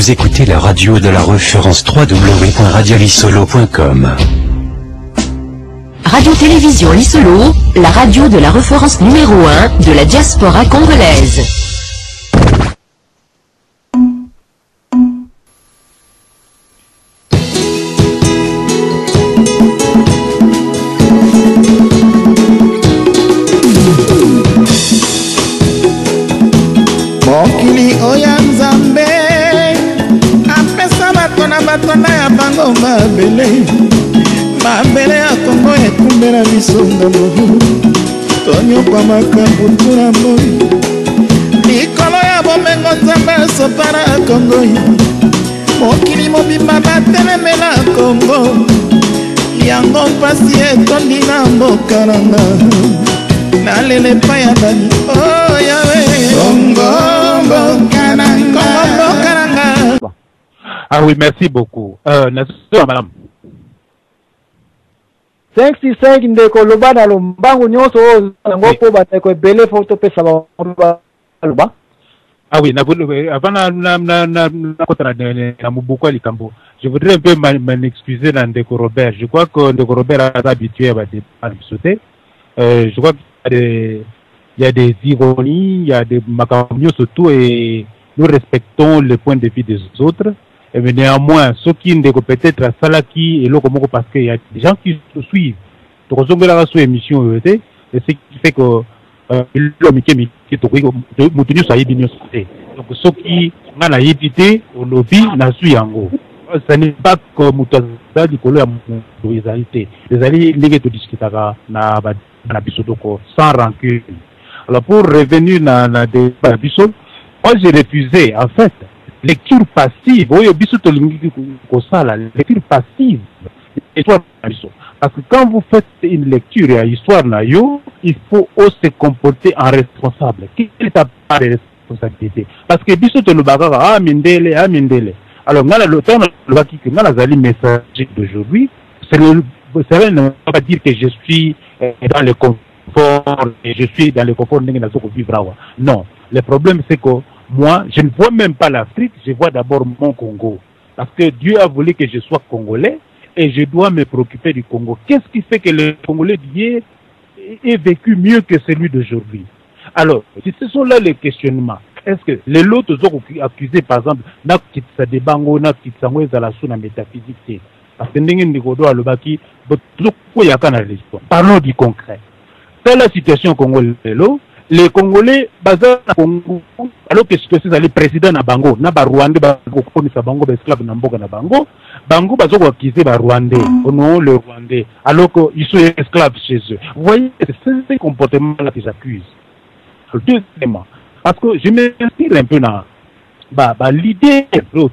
Vous écoutez la radio de la référence www.radialisolo.com. Radio-Télévision Lisolo, la radio de la référence numéro 1 de la diaspora congolaise. Mokili oya nzambe apesa bato na ya bango mabele ya Kongo ekumbela biso ndolo tonyokwa makambo tuna moi likolo ya bomengo nzambe asopana Kongo mokili mobimba batelemela Kongo yango mpasi etondi na mboka nanga nalele pa ya bani oyawe Kongo mboka nanga. Ah oui, merci beaucoup. Madame. 565 ndeko loba na lombangu nyonso ngo po bateko ebele foto pesa ba loba. Ah oui, avant na mubuko likambo. Je voudrais un peu m'excuser dans Ndeko Robert. Je crois que Ndeko Robert est habitué à sauter. Je crois qu'il y a des ironies, il y a des macabres surtout et nous respectons le point de vue des autres. Mais néanmoins, ceux qui peut-être à Salaki et l'autre parce qu'il y a des gens qui suivent. Donc, on a sur émission et ce qui fait que l'homme qui est donc ceux qui ont la évité au lobby n'a su yango. Ce n'est pas que Moutaza du colère les alliés les discuter na bisodoko sans rancune. Alors pour revenir dans des bisod, moi j'ai refusé en fait. Lecture passive, lecture passive, parce que quand vous faites une lecture à histoire, il faut aussi se comporter en responsable. Quelle est ta part de responsabilité? Parce que bisous le bagarre, mindele. Alors, le temps le message d'aujourd'hui, ça ne veut pas dire que je suis dans le confort, et je suis dans le confort de vivre. Non, le problème c'est que moi, je ne vois même pas l'Afrique, je vois d'abord mon Congo. Parce que Dieu a voulu que je sois congolais et je dois me préoccuper du Congo. Qu'est-ce qui fait que le Congolais d'hier est vécu mieux que celui d'aujourd'hui? Alors, ce sont là les questionnements. Est-ce que les autres ont accusé, par exemple, n'a kitsa de bango, n'a kitsa à la sous métaphysique? Parce que parlons du concret. C'est la situation congolaise. Les Congolais, bazar Congo, alors que c'est le président na Bango, na ba Rwandais, ba konisa Bango, ba esclave na mboka na Bango, Bango bazo ko accuser ba Rwandais, au nom le Rwandais, alors qu'ils sont esclaves chez eux. Vous voyez, c'est ce comportement-là qu'ils accusent. Deuxièmement, parce que je m'inspire un peu dans l'idée, parce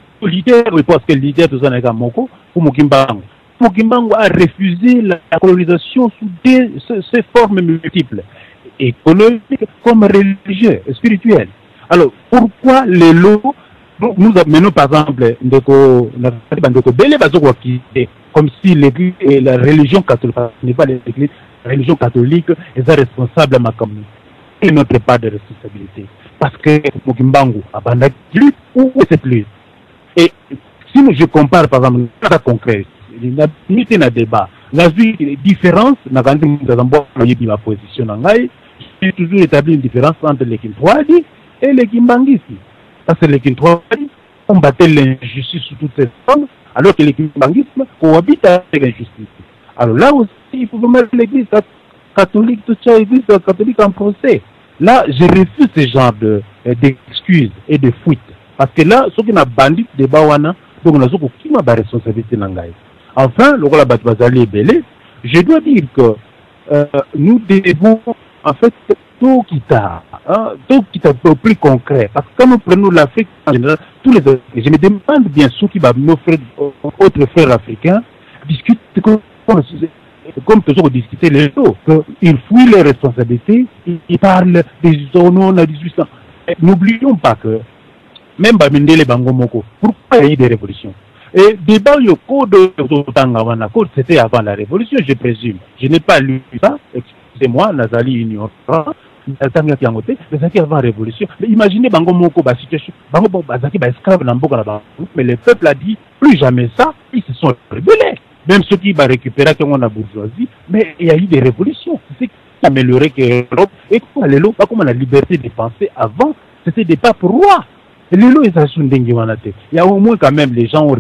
que l'idée de Zanaga Moko, pour Mokimbango. Mokimbango a refusé la colonisation sous ces formes multiples. Économique comme religieux, spirituel. Alors, pourquoi les lots, nous amenons par exemple, comme si l'église et la religion catholique, ce n'est pas l'église, la religion catholique est responsable à ma communauté. Et notre part de responsabilité. Parce que Mokimbango a plus ou c'est plus. Et si je compare par exemple, le cas concret, il y a un débat. La différence, ma position en j'ai toujours établi une différence entre les Kintoadi et les Kimbangistes. Parce que les Kintoadi combattaient l'injustice sous toutes ses formes, alors que les Kimbangistes cohabitent avec l'injustice. Alors là aussi, il faut mettre l'église catholique, toute ça, l'église catholique en procès. Là, je refuse ce genre d'excuses et de fuites. Parce que là, ceux qui n'ont bandit de Bawana, donc on a qui m'a la responsabilité n'angaï. Enfin, le roi Bazali est belé. Je dois dire que nous devons en fait tout qui t'a plus concret. Parce que quand nous prenons l'Afrique en général, tous les autres, je me demande bien ceux qui va nos frères, autres frères africains, discutent comme toujours discuter les autres, qu'ils fuient les responsabilités, ils parlent des zones à 18 ans. N'oublions pas que même Bamindele Bangomoko, pourquoi il y a eu des révolutions? Et débat le code de Tangawana, c'était avant la révolution, je présume. Je n'ai pas lu ça, excusez-moi, Nazali ignorant, tanga ki angote les qui avant révolution mais imaginez bango moko ba situation bango bazaki ba esclave na mboka na bango mais le peuple a dit plus jamais ça ils se sont rebellés même ceux qui va récupérer qu'on a bourgeoisie mais il y a eu des révolutions c'est ce qui a amélioré que l'Europe et comme la liberté de penser avant c'était des papes rois. Il y a au moins quand même les gens ont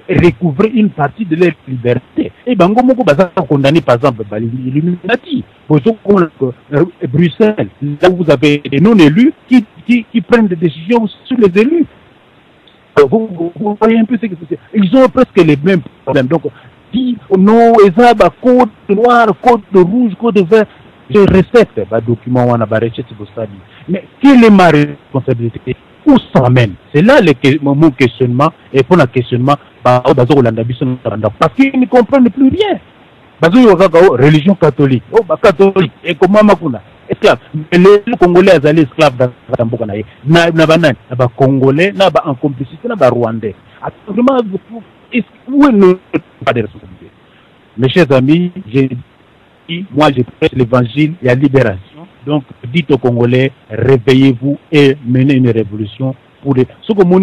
recouvré une partie de leur liberté. Et Bango Moko Baza condamné par exemple par l'Illuminati. Bruxelles, là où vous avez des non-élus qui prennent des décisions sur les élus. Vous voyez un peu ce que c'est. Ils ont presque les mêmes problèmes. Donc, si non, ils ont code noir, code rouge, code vert. Je respecte le document où on a barré chez Tibosali. Mais quelle est ma responsabilité? Où ça mène? C'est là mon questionnement. Et pour le questionnement, parce qu'ils ne comprennent plus rien. Religion catholique. Catholique. Et comment Makuna? Esclave. Les Congolais sont esclaves dans Mboka. N'a Congolais, n'a en complicité, n'a Rwandais. Vraiment, où est le pas de responsabilité? Mes chers amis, moi je prêche l'évangile et la libération. Donc dites aux Congolais, réveillez-vous et menez une révolution pour les... Ce que mon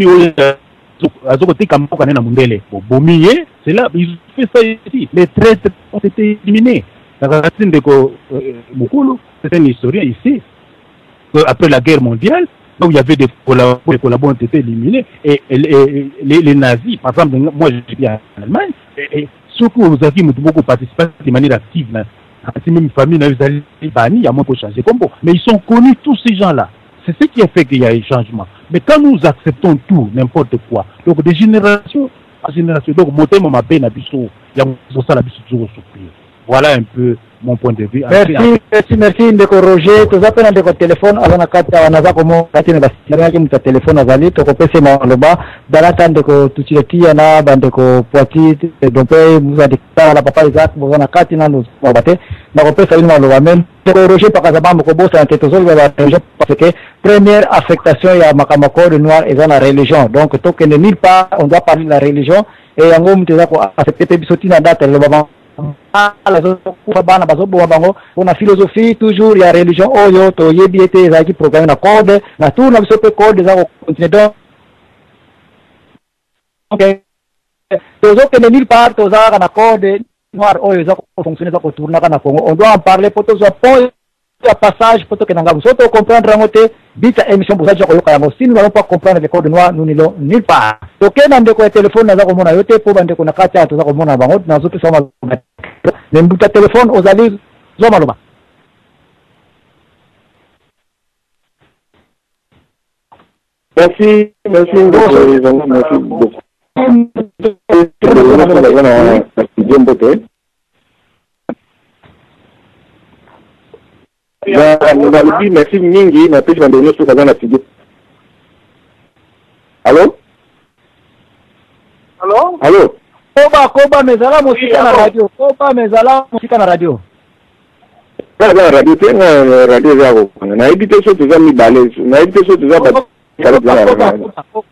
c'est là, ils ont fait ça ici. Les traîtres ont été éliminés. La racine de Mukulu, c'est un historien ici. Après la guerre mondiale, donc il y avait des collaborateurs ont été éliminés. Et les nazis, par exemple, moi je suis en Allemagne, et ceux qui vous avez beaucoup participé de manière active, si même famille il y a moins pour changer. Mais ils sont connus tous ces gens-là. C'est ce qui a fait qu'il y a eu changement. Mais quand nous acceptons tout, n'importe quoi, donc de génération à génération, donc monter mon mapé n'a plus il y a ça la toujours souffrir. Voilà un peu mon point de vue. Merci ndeko Roger tozapena ndeko telefone azana kata wanaza komo kati na basiraki muta telefone azali tokopese maloba dalata ndeko tuchiletia na bandeko poati dompe muza dikta la papa Isaac muzana kati na nous mabate na kopesa une maloba même ndeko Roger pakazaba mokobosa tetozoli ba religion parce que première affectation ya makamako de noir est dans la religion donc tant que nulle part on doit parler de la religion et yango muteza ko accepter bisoti na date le baba on a philosophie toujours il y a religion oyo to yebi ete za ki programme na code na tout na biso pe code za continuer donc OK tozo que nulle part toza na code noir oyo za fonctionner za ko tourner na Congo on doit en parler pour tozo point à passage pour que nanga biso to comprendre ngote bita émission pour ça ko yoka yango si nous n'allons pas comprendre le code noir nous n'allons nulle part OK na ndeko téléphone na za ko mona yote po bande ko na kati toza ko mona bango na zo pesa ma Nembuta téléphone aux alliés Zomaloba. Merci beaucoup. Merci mingi na pesa ndio sio kaza na studio. Allô? Koba mezala musika na radio. Koba mezala musika na radio. Voilà, radio tena radio yako. Na ibite so tuza mibale. Na ibite so tuza ba.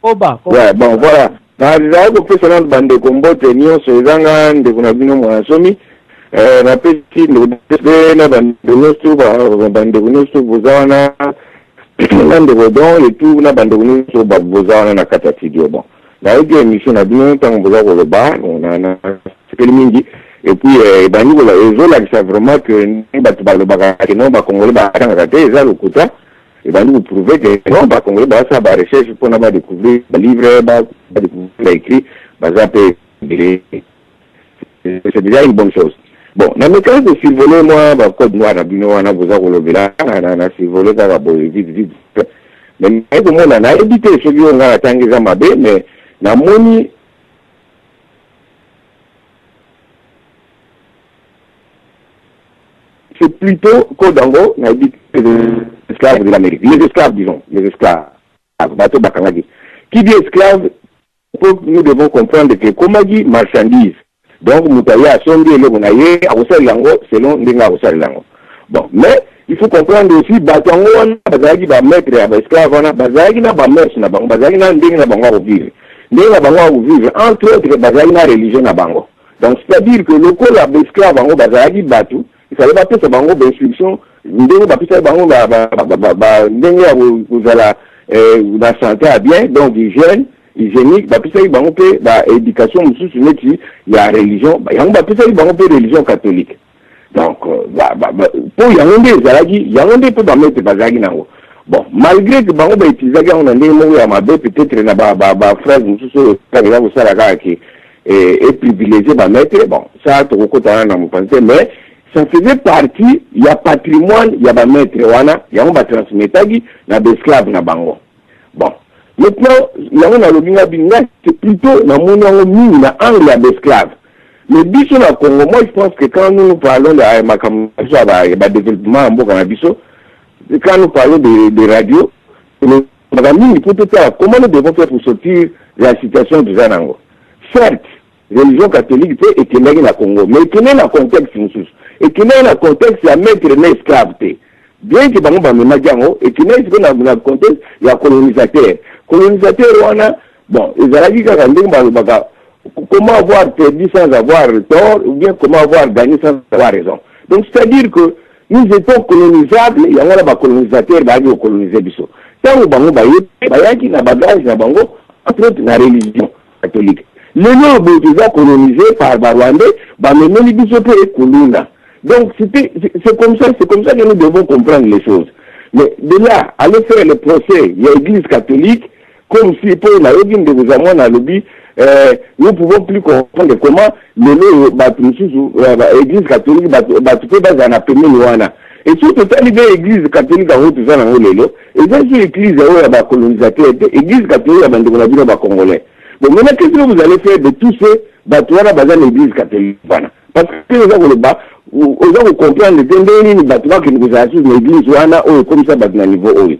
Koba. Ouais, bon voilà. Na radio professionnel bande kombote nyonso ezanga ndeko na bino mwa somi. Na petit na bande nyonso ba bande nyonso bozana. Na ndeko don et tout na bande nyonso ba bozana na kata studio bon. La émission na bien tant que vous avez bas on a c'est que mingi et puis bani voilà ils là qui vraiment que le bagage non ba congolais ba quand raté ça le quota et bani vous prouver que non ba congolais ba ça ba recherche pour na ba découvrir ba livre ba découvrir écrit ba ça peut c'est déjà une bonne chose. Bon na me quand de survoler moi ba code noir na bino na vous a relevé là na survoler ça va vite mais pour moi on a évité ce qui on a tangiza mabe mais na moni c'est plutôt Kodango n'a dit les esclaves de l'Amérique, les esclaves disons, les esclaves bateau bakangaki. Qui dit esclave, nous devons comprendre que Komagi marchandise. Donc Moutaya sonde le bonaye a osali lango selon ndenga osali lango. Bon, mais il faut comprendre aussi batango bazaki ba maître ya ba esclave na bazaki na ba merce na bango bazaki na ndenga na bango vivre. Ndenga bango vivre entre autres bazaki na religion na bango. Donc c'est-à-dire que le col la esclave bango bazaki batu, il fallait pas que bango d'instruction ndenge bapesa bango ndenge kozala na santé à bien, donc hygiénique, bapesa bango pe éducation mosusu neti ya religion, yango bapesa bango pe religion catholique. Donc po yango nde ezalaki, yango nde pe bamete bazalaki nango. Bon, malgré que bango utilisaki yango na ndenge moko ya mabe, peut-être na phrase mosusu kaka kosalaka et privilégié bamete, bon, ça tokokotana na mopanzi, mais ça faisait partie, il y a patrimoine, il y a bamete wana, yango batransmetaki na esclave na bango. Bon, maintenant, yango na lobinga binga, c'est plutôt na moni yango mingi na angle ya esclave. Mais biso na Congo, moi je pense que quand nous parlons de développement en mboka na biso, quand nous parlons de radio, comment nous devons faire pour sortir de la situation de Zanango? Certes, religion catholique peut éteindre na Congo, mais éteindre na contexte mosusu. Éteindre na contexte ya maître na esclave. Bien que bango bamema jango, éteindre na contexte ya colonisateur. Colonisateur wana, bon, ezalaki kaka ndenge balobaka comment avoir perdu sans avoir tort, ou bien comment avoir gagné sans avoir raison. Donc c'est-à-dire que nous étions colonisables, il y a un colonisateur qui a colonisé biso. Tant que bango bayaki na bagage na bango, entre autres na religion catholique. Le nom est colonisé par Barwandais, bamemeli biso pe koluna. Donc c'est comme ça que nous devons comprendre les choses. Mais de là, aller faire le procès, il y a l'église catholique, comme si pour la régime de vos amours dans le lobby, nous ne pouvons plus comprendre comment l'église catholique va en et surtout, l'église catholique a été en Lelo, et c'est l'église a colonisateur, l'église catholique a congolais. Bon, maintenant, qu'est-ce que vous allez faire de tous ces bâtiments dans l'église catholique? Parce que vous allez comprendre les bâtiments que nous avons sur l'église, comme ça, à niveau haut.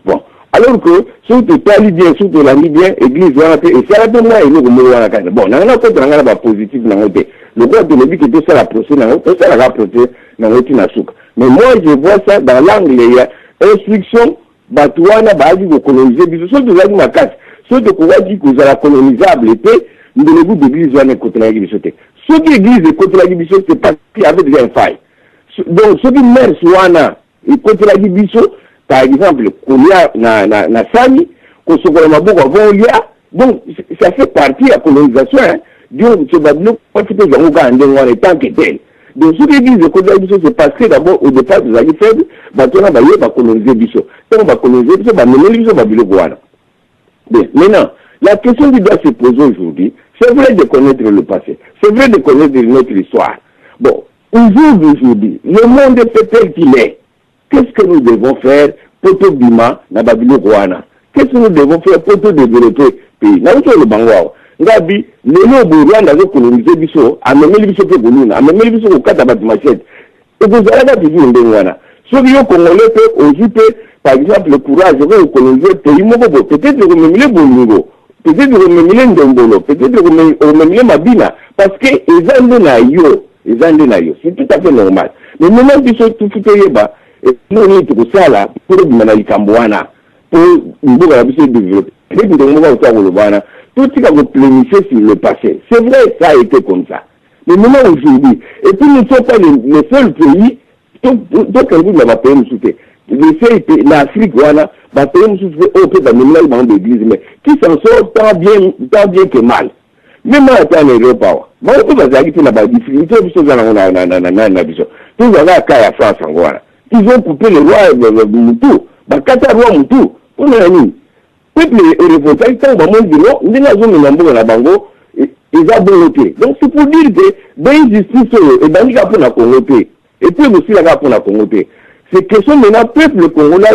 Bon. Alors que, surtout Tali bien, surtout la bien, église, et ça a donné un nouveau mot à la case. Bon, on a un positif dans le côté. Le droit de l'objet que tout ça la procès, ça la procès, dans le souk. Mais moi, je vois ça dans l'angle, il y a instruction, Batouana, Badi, de coloniser, bis, surtout de la casse, surtout qu'on va dire que vous allez colonisable, et nous devons d'église, on est côté la guibichoté. Ceux qui église et côté la guibichoté, c'est parce qu'il y avait déjà une faille. Donc, ceux qui meurent, Souana, et côté la guibichoté, par exemple, na Sani, qu'on se voit beaucoup avant il y a, donc ça fait partie de la colonisation, hein. Donc, ce babylon, quand tu peux en tant que tel. Donc, ce qui disent que c'est parce que d'abord, au départ, vous avez fait, on va coloniser Bissot. Quand on va coloniser Bissot, on va mener Bissot, maintenant, la question qui doit se poser aujourd'hui, c'est vrai de connaître le passé, c'est vrai de connaître notre histoire. Bon, aujourd'hui, le monde est fait tel qu'il est. Qu'est-ce que nous devons faire pour tout bima na Babylone Rwanda? Qu'est-ce que nous devons faire pour tout développer le pays? N'a pas le bangwa. Ngabi, le nom Rwanda a colonisé biso, a mené le biso pour Boluna, a mené le biso au Katabat Machette. Et vous allez pas toujours en Rwanda. Ceux qui ont congolais peuvent aussi, par exemple, le courage de coloniser le pays Mobobo. Peut-être que vous mettez Bolungo, peut-être que vous mettez Ndombolo, peut-être que vous mettez Mabina, parce que les Andenayo, c'est tout à fait normal. Mais maintenant, ils sont tout bas. Nous avons dit que ça là, pour le Cambouana, pour nous développer, tout ce qui a plénifié sur le passé. C'est vrai, ça a été comme ça. Mais maintenant aujourd'hui, et puis nous ne sommes pas les seuls pays, donc un bout de la pays nous soutient. L'Afrique, voilà, va payer nous soutient au peu dans l'église, mais qui s'en sort tant bien que mal. Même en Europe, on peut pas dire la difficulté, tout ça, tout ça, la France, en voilà. Ils ont coupé le roi Moutou. Bakata roi Moutou. On a mis. Peuple et reportage, quand on dit non, on dit la zone de la Bango, ils ont bloqué. Donc c'est pour dire que, dans une justice, et dans la pour la Congolais, et puis aussi la pour la Congolais. C'est question maintenant, peuple congolais,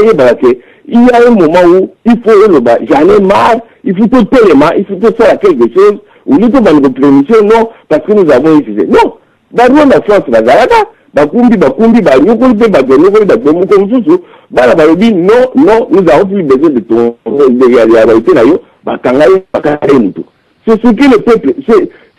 il y a un moment où il faut le bas, j'en ai marre, il faut tout tellement, il faut tout faire quelque chose, ou il faut nous planifier, non, parce que nous avons essayé. Non, dans la France, la Zarada, Bakumbi, non, nous avons plus besoin de ton, de réalité c'est ce que le peuple,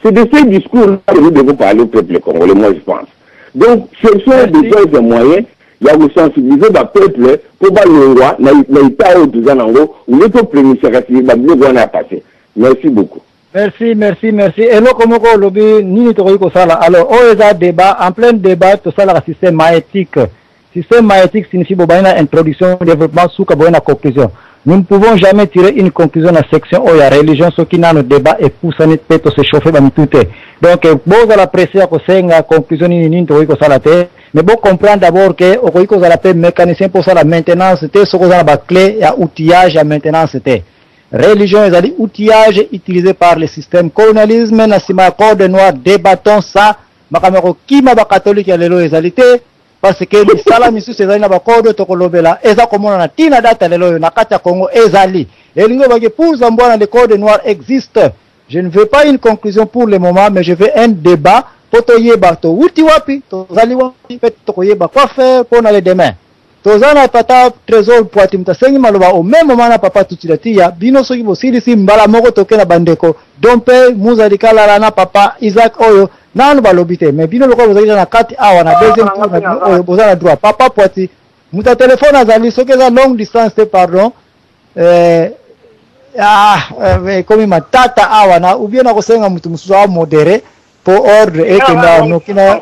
c'est de ces discours-là que nous devons parler au peuple congolais, moi je pense. Donc, ce sont des moyens, il y a aussi sensibiliser le peuple pour le roi, l'État au Tuzanango, où les peuples initiatives, le a passé. Merci beaucoup. Merci. Et là, comment on lobby, ni alors, on a débat, en plein débat, tout ça, le système éthique. Système maïeutique signifie une introduction, développement, sous une conclusion. Nous ne pouvons jamais tirer une conclusion dans la section où il y a religion, ce qui n'a le débat et pousse à peut se chauffer dans tout. Donc, bon, à la pression, c'est une conclusion, mais bon, comprendre d'abord que, au cas où la paix mécanicien pour ça, la maintenance, c'était ce qu'on a la clé, il y a outillage à maintenance, c'était. Religion, ils ont dit outillage utilisé par le système colonialisme, nasima code noir, débattons ça, makamero kima ba catholique ya lelo ezalité, parce que les salami sous ces années na ba code tokolobela, eza komona na tina data lelo na kata Congo ezali. Et l'ingo bagi pour zambona le code noir existe. Je ne veux pas une conclusion pour le moment, mais je veux un débat, poto yeba to uti wapi, to zali wapi, to yeba quoi faire pour aller demain. Tozana pata trésor poati mtasengi maloba au même moment na papa tutilatia bino soki bosili si mbala moko toke na bandeko dompe muza dikala na papa Isaac oyo nanu balobite mais bino loko bozali na kati awa na deuxième tour na oyo bozala droit papa poati muta téléphone azali soki za long distance pardon comme matata awa na ou bien na kosenga mutu mususu a modéré pour ordre et que na nokina.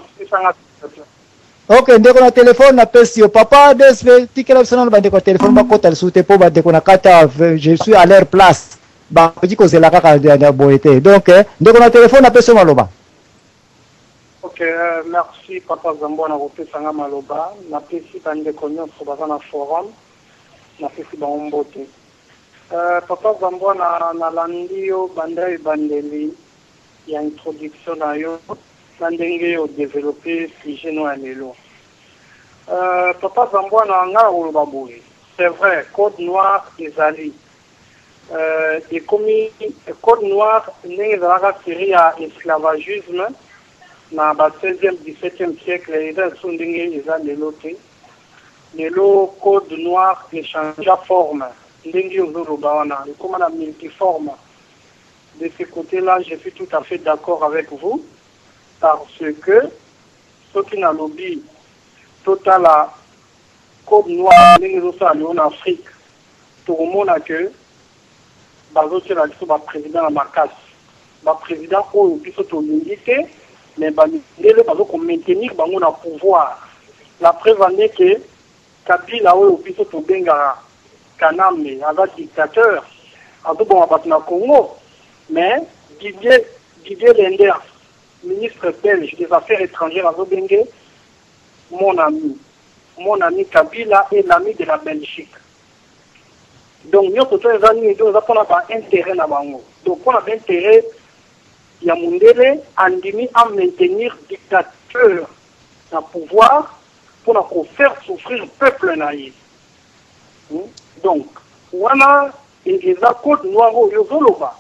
Ok, ndeko na telefone na pesi yo papa desve tikela bisana na bandeko telefone ba kota sute po bandeko na kata je suis à leur place ba diko zela kaka ya boete donc ndeko na telefone na pesi maloba. Ok, merci papa Zambo na kopesa nga maloba na pesi bandeko nyonso baza na forum na pesi ba ombote. Papa Zambo na landio bandai bandeli ya introduction na yo ndenge au développer sujet no anelo. Papa Zambo na nga oloba boye. C'est vrai, code noir ezali. Et comme code noir ndenge ezalaka série ya esclavagisme na ba 16e 17e siècle eza so ndenge eza lelo te. Lelo code noir échangea forme ndenge ozoloba wana ekoma na multiforme. De ce côté-là, je suis tout à fait d'accord avec vous. Parce que ce qui n'a lobby total à Côte Noire en Afrique, tout le monde a que Bazoche la liste président à Marcas, président au piso to milité, mais le bazo qu'on maintenir bango na pouvoir. La preuve en est que Kabila au piso to benga Kaname avec dictateur, à tout bon à Congo, mais Didier Lenders, ministre belge des Affaires étrangères à Zobenge, mon ami Kabila est l'ami de la Belgique. Donc, nous avons pas intérêt à Bango. Donc, on a intérêt à Mundele à maintenir dictateur à pouvoir pour faire souffrir le peuple naïf. Donc, on a des accords noirs au Yozoloba.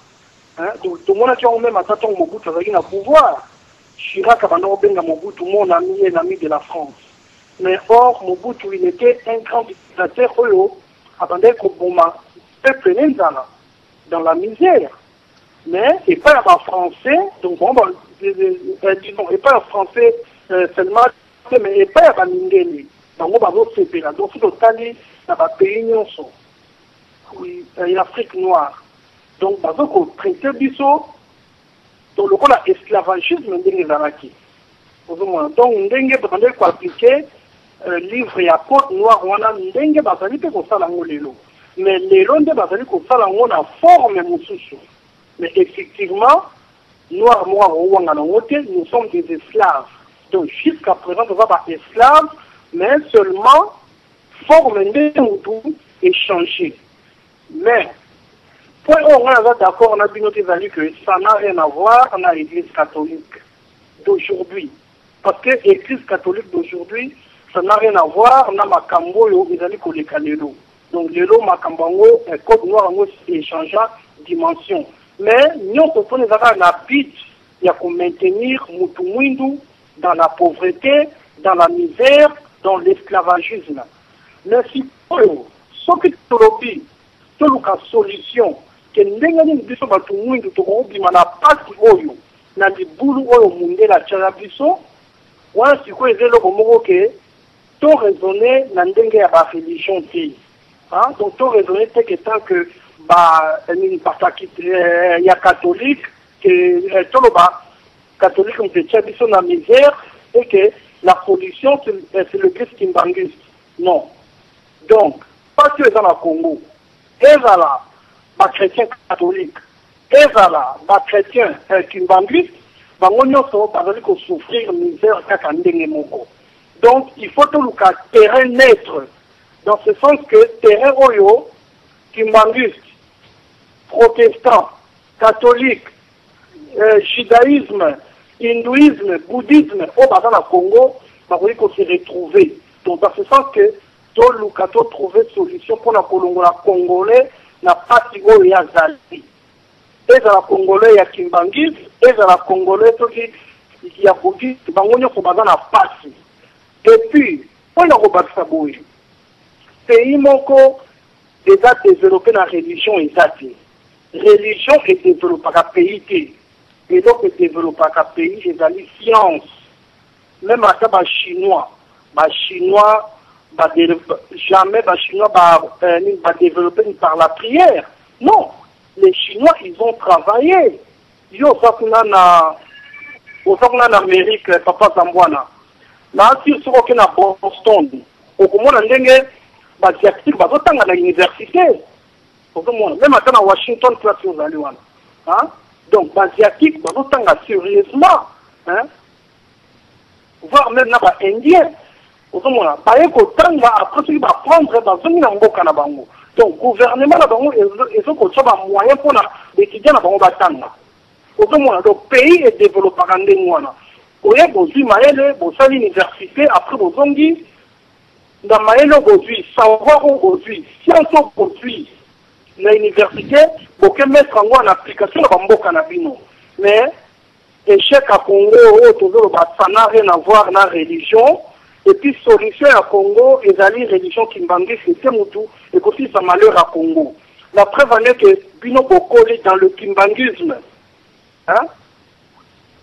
Donc, tout le monde a dit même à Taton Mobutu à pouvoir. Chirac a benga Mobutu, mon ami et l'ami de la France. Mais or, Mobutu, il était un grand dictateur, attendez qu'au moment, peuple dans la misère. Mais, et pas un français, donc bon, disons, et pas un français seulement, mais et pas un Mindeli. Donc, on va voir ce pays-là. Donc, c'est totalement dans la pays, l'Afrique noire. Donc, parce qu'on traite biso, donc le coup esclavagisme ndenge ezalaki. Donc, ndenge bazali ko appliquer livre ya Côte Noire wana ndenge bazali pe kosala ngo lelo. Mais lelo nde bazali kosala ngo na forme mosusu. Mais effectivement, noir ouanga na ngote, nous sommes des esclaves. Donc, jusqu'à présent, nous avons des esclaves, mais seulement forme ndenge mutu échangée. Mais point on est d'accord, on a bien noté que ça n'a rien à voir avec l'Église catholique d'aujourd'hui. Parce que l'Église catholique d'aujourd'hui, ça n'a rien à voir avec Makambo et les Kalelo. Donc, Lelo, Makambo, Côte Noire, échangeant dimension. Mais nous, on peut avoir un habit, il y a qu'on maintenir Mutumwindu dans la pauvreté, dans la misère, dans l'esclavagisme. Mais si, ce qui est lobby, c'est une solution. Que ndenge biso batu mwindu tokobima na pasi oyo na libulu oyo mundela tshana biso wana siko ezelo moko ke to raisonner na ndenge ya ba religion te donc to raisonner te que tant que ba ni pataki ya catholique que tolo ba catholique mpecha biso na misère et que la solution c'est l'église kimbanguiste. Non. Donc, pas que les gens au Congo, ils là, les chrétiens catholiques, ils là, les chrétiens kimbanguistes, ils vont souffrir misère moko. Donc, il faut tout le terrain neutre. Dans ce sens que terrain oyo, kimbanguiste, protestant, catholique, judaïsme, hindouisme, bouddhisme, au Congo, il faut se retrouver. Donc, dans ce sens que tout le monde a trouvé solution pour la Congolais, n'a pas de Yazali. Et la Congolais, il y a Kimbangis, et la Congolais, il y a Bouddhiste, il y a Passi. Et puis, pour la Robaxaboué, pays moko déjà développé la religion exacte. Religion est développée par un pays. Et donc, est développé par un pays, et la science. Même à ça, les Chinois, jamais les Chinois va développer par la prière. Non, les Chinois, ils ont travaillé. Ils ont fait en Amérique, Papa Zambouana. Là, si vous êtes à Boston, au moment où vous êtes à l'université, même à Washington, donc, les Asiatiques, sérieusement, voire même les Indiens. Donc, le gouvernement il faut qu'on soit moyen pour l'étudiant. Le pays est développé par un démoine. Vous avez l'université, après vous avez dans Maël aujourd'hui, savoir aujourd'hui, science aujourd'hui, l'université, vous pouvez mettre en application mais échec à Congo, ça n'a rien à voir avec la religion. Et puis, solution à Congo, et la religion qui m'a dit, c'est Moutou, et aussi ça malheur à Congo. La preuve en est que Bino Bokoli dans le kimbanguisme,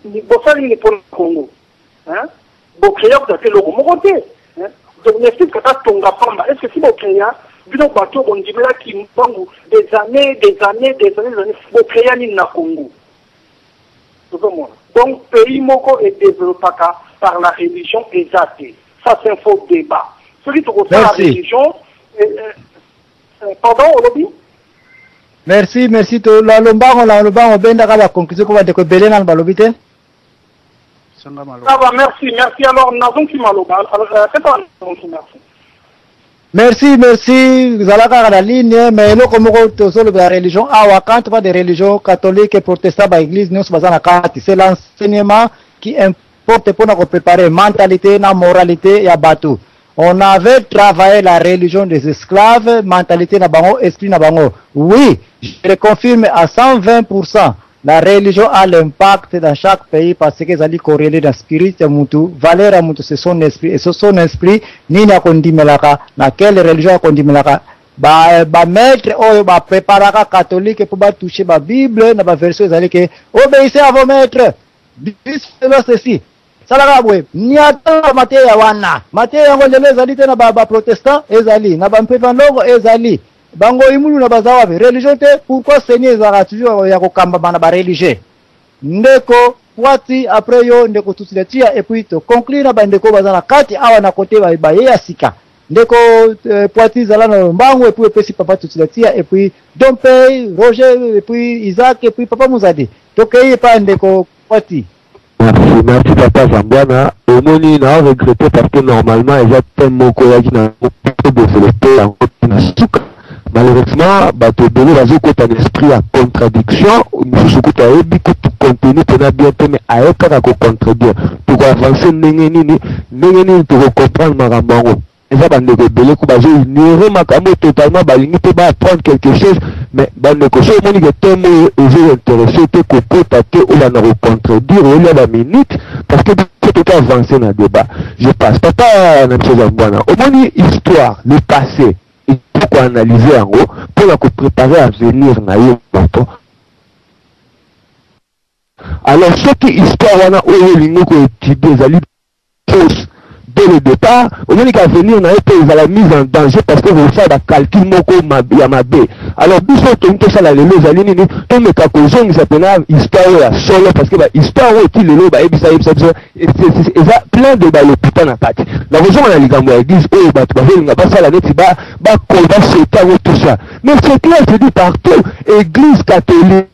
ni Bossali ni pour le Congo. Bokréa, vous avez le Romorodé. Donc, n'explique que ça, Tonga Pamba. Est-ce que si Bokréa, Bino Bato, on dit là qu'il manque des années, Bokréa ni na Congo. Donc, pays Moko est développé par la religion exacte. Ça, c'est un faux débat. Celui qui reçoit la religion. Pardon, on l'a dit? Merci. La lomba, on benda la conclusion qu'on va découvrir dans le balobité. Ça va, merci. Alors, Nazon qui m'a loba. C'est pas merci. Merci. Vous allez à la ligne, mais là, comme on sur la religion, quand on va des religions catholiques et protestantes, l'église, nous sommes dans la c'est l'enseignement qui importe pour nous préparer mentalité, la moralité et à bateau. On avait travaillé la religion des esclaves, mentalité na bango, esprit na bango. Oui, je le confirme à 120%. La religion a l'impact dans chaque pays parce que ça dit corrélé dans spirit ya mutu, valeur ya mutu c'est son esprit et son esprit ni na kondimelaka na quelle religion a kondimelaka ba maître oyo ba préparaka catholique pour ba toucher ba Bible na ba version ezali que obéissez à vos maîtres. Dis ceci. Salaka bwe niata Matthieu ya wana. Matthieu yango lelo ezali te na ba protestant ezali na ba mpeva ndongo ezali. Bango imulu na bazawabe religion te pourquoi Seigneur ezaka toujours ya kokamba bana ba religieux ndeko wati après yo ndeko tusilatia et puis to conclure na bandeko bazana kati awa na kote ba ya sika ndeko poiti zala na mbango et puis pesi papa tusilatia et puis Dompe Roger et puis Isaac et puis papa Muzadi tokei pa ndeko poiti. Merci papa Zambouana. Omoni na regretté parce que normalement il y a tellement de na développer en côté. Malheureusement, bato belé bazo kota un esprit à contradiction, mususu kota ebi kutu contenu tena bien mais ayoka ka ko contredire. Pour avancer nengeni pour comprendre makambo. Eza bande ko belé ko bazo ignorer makambo totalement balingi te ba apprendre quelque chose mais bande ko so moni que temo est intéressé te ko kota te ou ba na ko contredire ou la minute parce que tout est avancé dans le débat. Je passe papa na chose en bwana. Au moni histoire, le passé. Il faut analyser en haut pour préparer à venir na yo moto. Alors ce qui histoire wana oyo lingo ko étudier ezali fausse dès le départ, au moment qu'à venir, on a été à la mise en danger parce que vous faites un calcul moko yamabe. Alors, biso tonto ça la lelo zalini ni to me kakozong ça pena histoire ya solo parce que ba histoire qui lelo ba ebisa c'est plein de ba l'hôpital na kati. La raison on a ligambo ya église oh ba tu va pas ça la neti ba combat c'est tout ça. Mais c'est clair, c'est dit partout, église catholique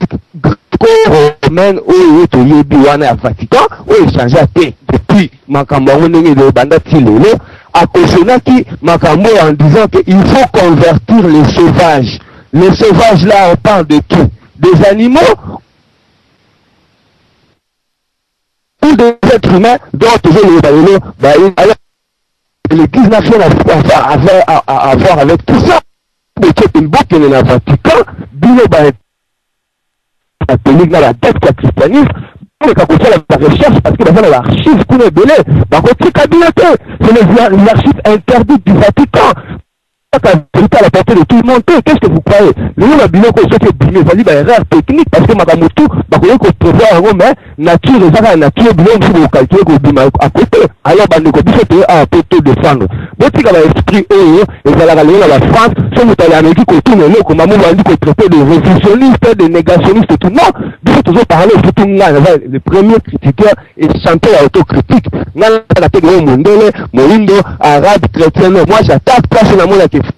romaine oyo toyebi wana ya Vatican oyo échangé te depuis makambo yango ndenge de banda ti lelo akosonaki makambo en disant qu'il faut convertir les sauvages. Les sauvages là on parle de qui? Des animaux ou des êtres humains dont toujours le balelo alors l'église n'a rien à voir avec tout ça. Mais c'est une boucle dans le Vatican bino catholique dans la dette christianisme pour les catholiques la recherche parce que dans l'archive qu'on est belé dans votre cabinet c'est les archives interdites du Vatican à la portée de tout le monde. Qu'est-ce que vous croyez? Le monde a bien qu'on soit bien valide par erreur technique parce que madame tout bah qu'on peut prévoir mais nature ça nature bien pour vous calculer qu'on bima à côté alors bah nous qu'on peut à côté défendre votre qui a l'esprit et ça la la France sont nous allés en Amérique qu'on tourne là comme maman dit qu'on traité de révisionnistes de négationnistes et tout non bien toujours parler de tout le premier critiqueur et chanteur autocritique dans la technologie mondiale Morindo arabe chrétien moi j'attaque personnellement la question.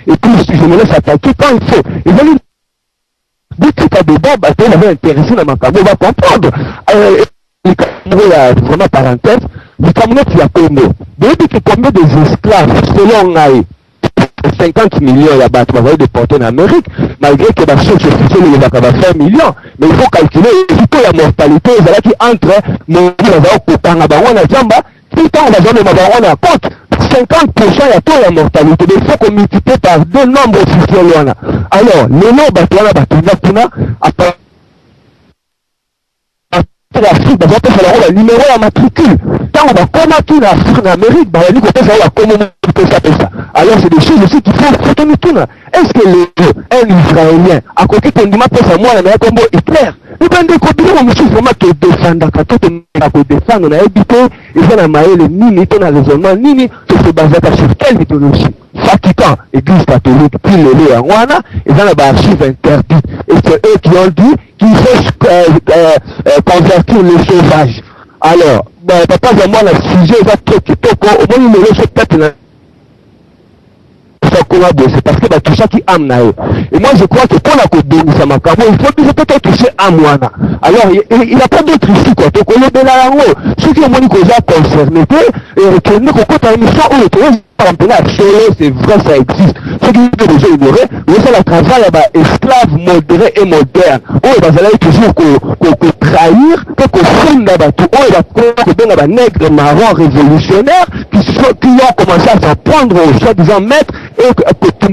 Et puis je me laisse attaquer quand il faut. Et vous dites que tu débat, tu m'avais intéressé dans ma camo, on va comprendre. Vraiment parenthèse, le Cameroun qui a Congo. Vous dites que combien des esclaves, selon 50 millions là-bas, tu vas déporter en Amérique, malgré que la source officielle il va faire 1 million. Mais il faut calculer la mortalité, qui entre mon tout le temps, on a besoin de ma compte. 50% il y a tout la mortalité. Mais il faut qu'on multiplie par 2 nombres officiels. Alors, le nombre après l'Afrique, on va faire le numéro à matricule. Quand on va combattre l'Afrique en Amérique, on va dire qu'on peut faire ça. Alors, c'est des choses aussi qu'il faut tenir tout. Est-ce que un Israélien, à côté de ton peut faire moi, la comme Hitler, nous avons des combinaisons, on me vraiment te défendre, quand on te défendre, on a évité, ils ont amaillé les nini, ton raisonnement, nini, tout se base sur quelle mythologie? Vatican, Église catholique, puis le Rwanda, ils ont la archive interdite. Et c'est eux qui ont dit qu'il faut convertir les sauvages. Alors, papa, moi, le sujet va trop kitoko, au moins, il me laisse peut-être c'est parce que tout ça qui amène. Et moi je crois que pour la Côte d'Ivoire, ça m'a il faut peut-être toucher à moi. Alors il n'y a pas d'autre ici quoi. Donc on est de là haut. Ceux qui ont été concernés, et que nous quand on émission où c'est vrai ça existe. Ceux qui ont déjà ignoré, c'est le travail esclave modéré et moderne. Oh il va toujours trahir, qu'on fonde là-bas tout. Oh il va nègres marrons révolutionnaires qui ont commencé à s'en prendre aux soi-disant maîtres et que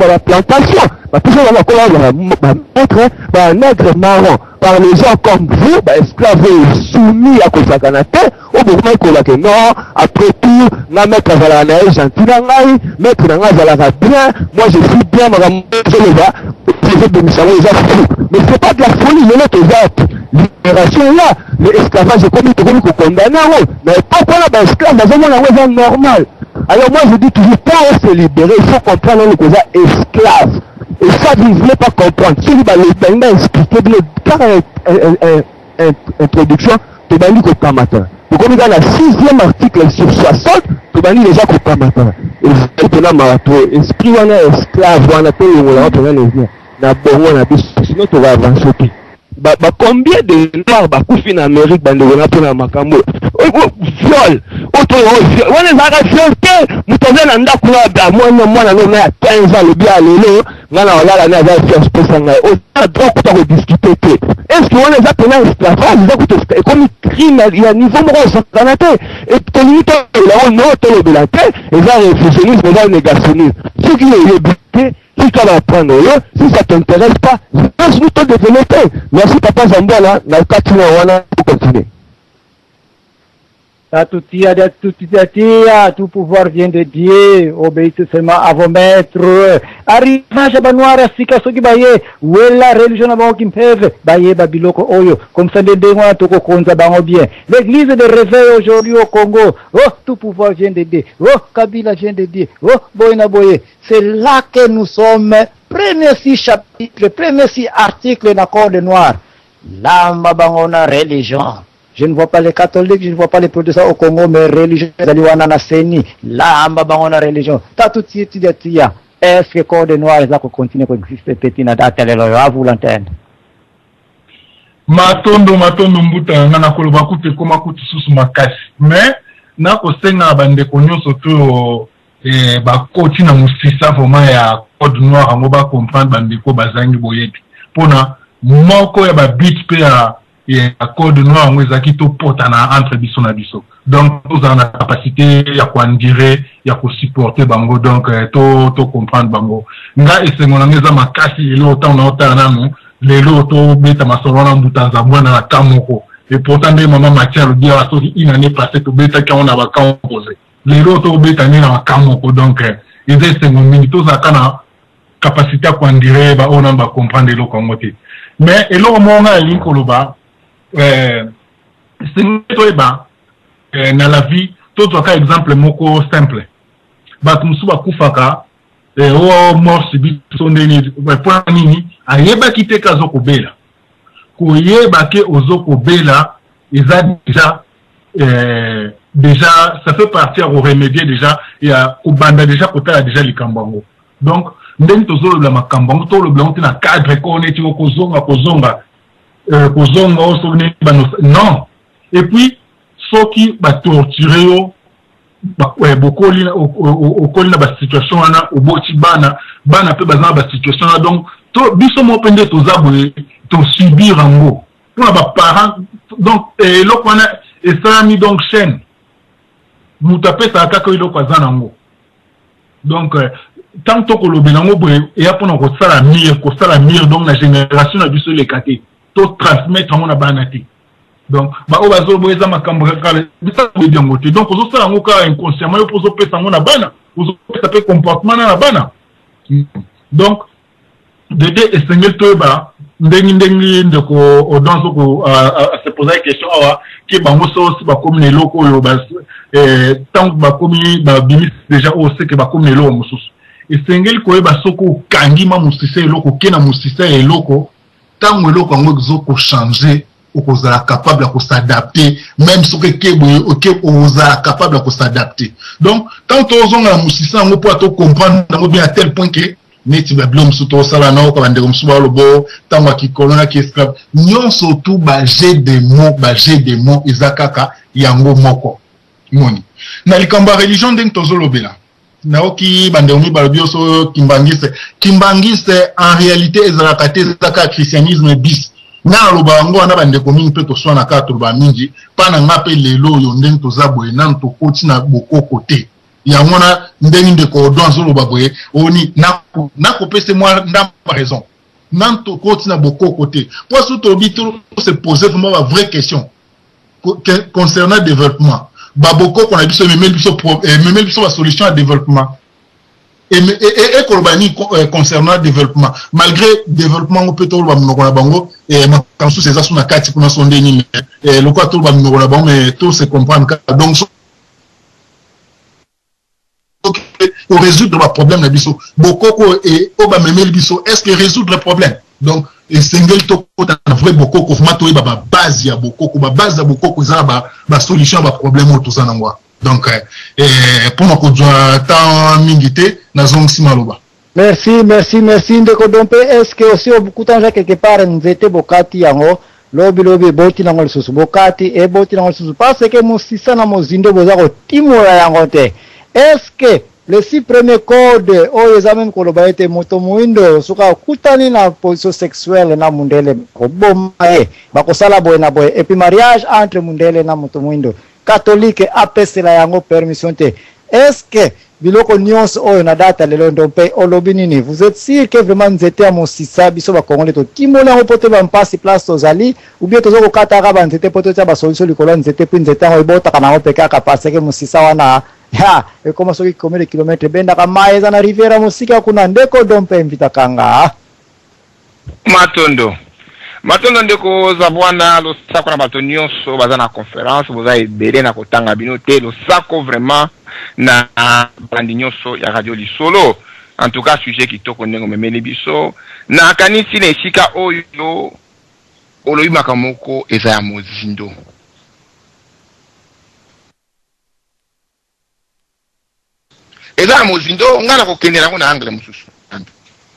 la plantation. Toujours on va mettre un nègre marron par les gens comme vous, esclaves soumis à Kosakanate, au mouvement qu'on non, après tout, na mettre à la neige, gentil nangai, mettre dans la bien, moi je suis bien, madame, je le vois, mais c'est pas de la folie, le l'autre libération là, l'esclavage est comme il condamné, mais pourquoi là, esclave, dans un normal. Alors moi je dis toujours, pour se libérer, il faut comprendre le cause esclave. Et ça, vous ne voulez pas comprendre. Si vous allez maintenant expliquer, car introduction, tu vas lire qu'au matin. Donc on est dans la 6e article sur 60, tu vas lire déjà qu'au matin. Et vous allez marathon, esprit on est esclave, on a payé, on a payé les liens. Sinon tu vas avancer. Combien de noirs bakoufi en Amérique bandegona pona makambo viol auto viol wana zaka viol te mutoze na ndako na mwana no na 15 ans le bien lelo ngana wala na za fiance pesa ngai o droit ko discuter te est-ce que on les appelle esclavage za ko comme crime il y a niveau moko sakanate et tonito la no to de la tête et ça réfléchissons dans négationnisme ce qui est buté. Si tu vas apprendre, si ça ne t'intéresse pas, laisse-nous te développer. Merci Papa Zambola, na continue pour continuer. Tout pouvoir vient de Dieu, obéissez seulement à vos maîtres. Arrivage à Banoir, Afrika, Soki Baye, où est la religion avant qui me pève, Baye, Babiloko, Oyo, comme ça, des démons, Toko Konza, Bango bien. L'église de réveil aujourd'hui au Congo, oh, tout pouvoir vient de Dieu, oh, Kabila vient de Dieu, oh, Boyna Boye. C'est là que nous sommes, premier 6 chapitres, premier 6 articles d'accord de noir. Là, Mabangona religion. Je ne vois pas les catholiques, je ne vois pas les protestants au Congo, mais religion, Zaliwana Seni, là, Mabangona religion. T'as tout de suite, est-ce que le corps de noir, ça continue à exister, petit, à vous l'antenne. Matondo mbuta, nana koloba kute koma kuti susu makasi. Mais, na kosenga bande konyo soto, ba koti na musisa vraiment ya code noir, ango ba comprendre bande ko bazangi boyeti. Pona, moko ya ba bit pe ya code noir ngo ezaki to potana entre biso na biso. Donc nous avons la capacité ya kwandire ya ko supporter bango donc to comprendre bango. Nga esengo ngeza makasi elo ta na ota nanu lelo to beta masolo na mbutanza mwana na kamoko. Et pourtant des maman Mathieu le dia soki une année passée to beta ka on a ba composé. Lelo to beta ni na kamoko donc esengo minito za kana capacité ya kwandire ba ona ba comprendre elo kongote. Mais elo mo nga linkoloba c'est dans la vie, tout cas exemple moko simple. Bat musuba kufaka o mort subit son deni point nini ayeba kite kazo kobela. Koyeba ke ozoko bela eza déjà ça fait partir au remédier déjà et à kubanda déjà kota déjà likambango. Donc ndeni tozolo la makambango to le blanc na cadre ko neti kozonga non. Et puis, ceux qui va torturer, beaucoup au la situation, au boti bana peut bazan la situation, donc, biso mo pende to zabwe, to subir en gros. Pour les parents, donc, et là, on a, et ça a mis donc chaîne. Nous tapez ça à kako ilo kwa zan en gros. Donc, tant que le bilango, et après, on a la mire, donc, la génération a dû se l'écarter. To transmettre mon abanati. Donc ba o bazo boeza makambo kala bisa bien ngote. Donc ozo sala ngoka inconsciemment yo pozo pesa ngona bana, ozo pesa pe comportement na bana. Donc dede esengel toba ndengi ndeko odanzo ko se poser la question awa ki bango so si ba komi ne loko yo ba tant ba komi ba bimis déjà o se ke ba komi ne loko mususu. Esengel ko ba soko kangi ma musise loko kena musise loko. Tant que l'on a changé, on est capable de s'adapter, même si on est capable de s'adapter. Donc, tant que on a moussissa, on peut comprendre bien à tel point que neti bablom suto sala na ko bande komsuba lobo tango ki kolona ki esclave nyon surtout baje des mots izakaka yango moko moni na likamba religion ndeng tozolobela naoki bandeomi balbioso kimbangiste en réalité ezalakate ezaka christianisme bis na loba ngo na bande komi pe to swana ka to ba mingi pana ngape lelo yo ndeng tozaboye nan to koti na bokoko te ya mona ndenge ndeko donzo loba boye oni na ko pese moi ndam raison nan to koti na bokoko te pour surtout bito se poser vraiment la vraie question concernant le développement. Baboko qu'on a biso memel biso la solution à développement et kolobani concernant le développement malgré développement on peut to ba mnoko bango et quand sous ces asu na kati kuna sonde ni le quoi to ba mnoko bango mais tout se comprendre donc pour résoudre le problème na biso bokoko et oba memel biso est-ce que résoudre le problème donc et single to na vrai bokoko vraiment to ba base ya bokoko ba base ya bokoko za ba solution ba problème tout ça nangwa donc pour nous qu'on tant mingité na zongi maloba. Merci ndeko dompe est-ce que aussi beaucoup de gens quelque part nzete bokati yango lobi boti nango lisusu bokati e boti nango lisusu parce que musisa na mozindo boza ko timola yango te est-ce que les 6 premiers codes oyo za même koloba ete moto muindo suka kutani na position sexuelle na mundele koboma bakosala boye na boye et puis mariage entre mundele na moto muindo catholique apesela yango permission te est-ce que biloko nyonso oyo na data lelo ndompe olobi nini? Vous êtes sûr que vraiment nzete ya mosisa biso bakongole to timoli yango po te bampasi place tozali ou bien toza kokataka banzete po totia basolution likolo ya nzete mpe nzete yango ebotaka nango mpe kaka parce que mosisa wana ya ekoma soki combien de kilomètre ebendaka mai eza na riviera mosika kuna ndeko dompe mvitakanga matondo ndeko za bwana losako na bato nyonso baza na conférence boza ebele na kotanga bino te losako vraiment na bandi nyonso ya radio lisolo en tout cas sujet kitoko ndenge memeli biso na kanisi na esika oyo olobi makamoko eza ya mozindo eza ya mozindo ngana kokende nango na angle mosusu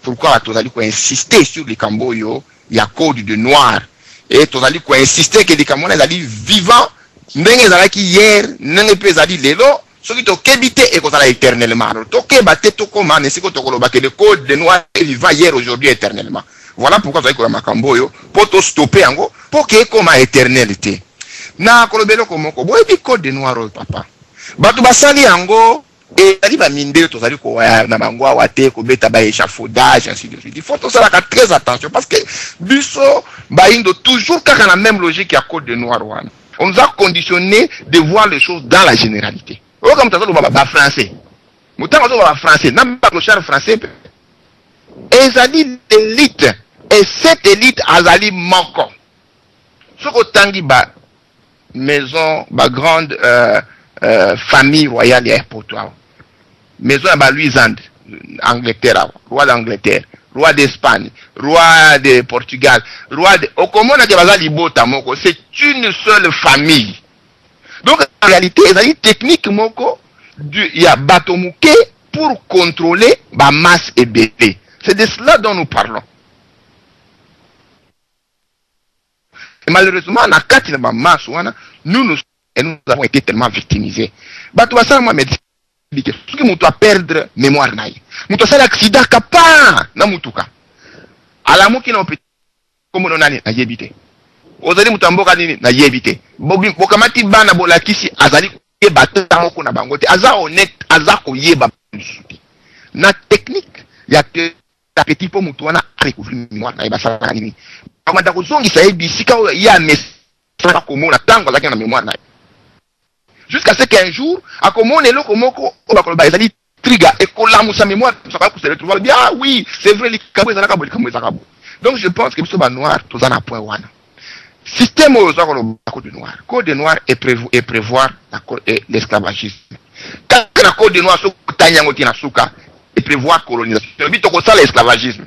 pourquoi tozali insister sur les camboyo il y a code de noir et tozali insister que les camboyo ezali vivant ndenge ezalaki hier ndenge pe ezali lelo soki tokebite et kozala éternellement tokeba te tokoma na siko tokoloba que le code de noir est vivant hier aujourd'hui éternellement voilà pourquoi tozali koyamba camboyo po to stopper yango po ke ekoma éternalité na kolobelo komoko boyebi code de noir oyo papa bato basali yango et ali ba mindele tozali ko na bango awa te ko beta ba échafaudage ainsi de suite. Il faut ça faire très attention parce que biso ba indo toujours kaka la même logique à code de noir one. On nous a conditionné de voir les choses dans la généralité. Oh comme tazalo ba français. Mutango zo ba français, n'a pas clochard français. Ezali l'élite et cette élite azali manko. Soko tangi ba maison ba grande famille royale et potoa. Maison à Louisande, Angleterre, roi d'Angleterre, roi d'Espagne, roi de Portugal, roi de... C'est une seule famille. Donc en réalité, il y a une technique il y a batomouké pour contrôler la masse et bébé. C'est de cela dont nous parlons. Et malheureusement, dans la masse, nous avons été tellement victimisés. Moi, ce qui m'a perdre mémoire naï. Mouto sala accident kapa na mutuka. Ala muki na petit comme on a na yebite. Ozali mutamboka nini na yebite. Bokamati bana bolakisi azali yeba tamoko na bangote. Aza honnête, aza ko yeba. Na technique ya que ta petit po mutu wana recouvrir mémoire na yeba sala nini. Amanda ko zongi sa yebisika ya message ko mona tango azaki na mémoire na. Jusqu'à ce qu'un jour, à comment on est là, comment on va coloriser triga et qu'on l'a moussa mémoire, ça va pousser le trouver bien. Ah oui, c'est vrai, les cabos, les cabos, les cabos. Donc je pense que ce soit noir, tout ça n'a point one. Système aux code noir. Code noir et prévoir l'esclavagisme. Quand la code noir, et prévoir colonisation. Bito ko ça l'esclavagisme.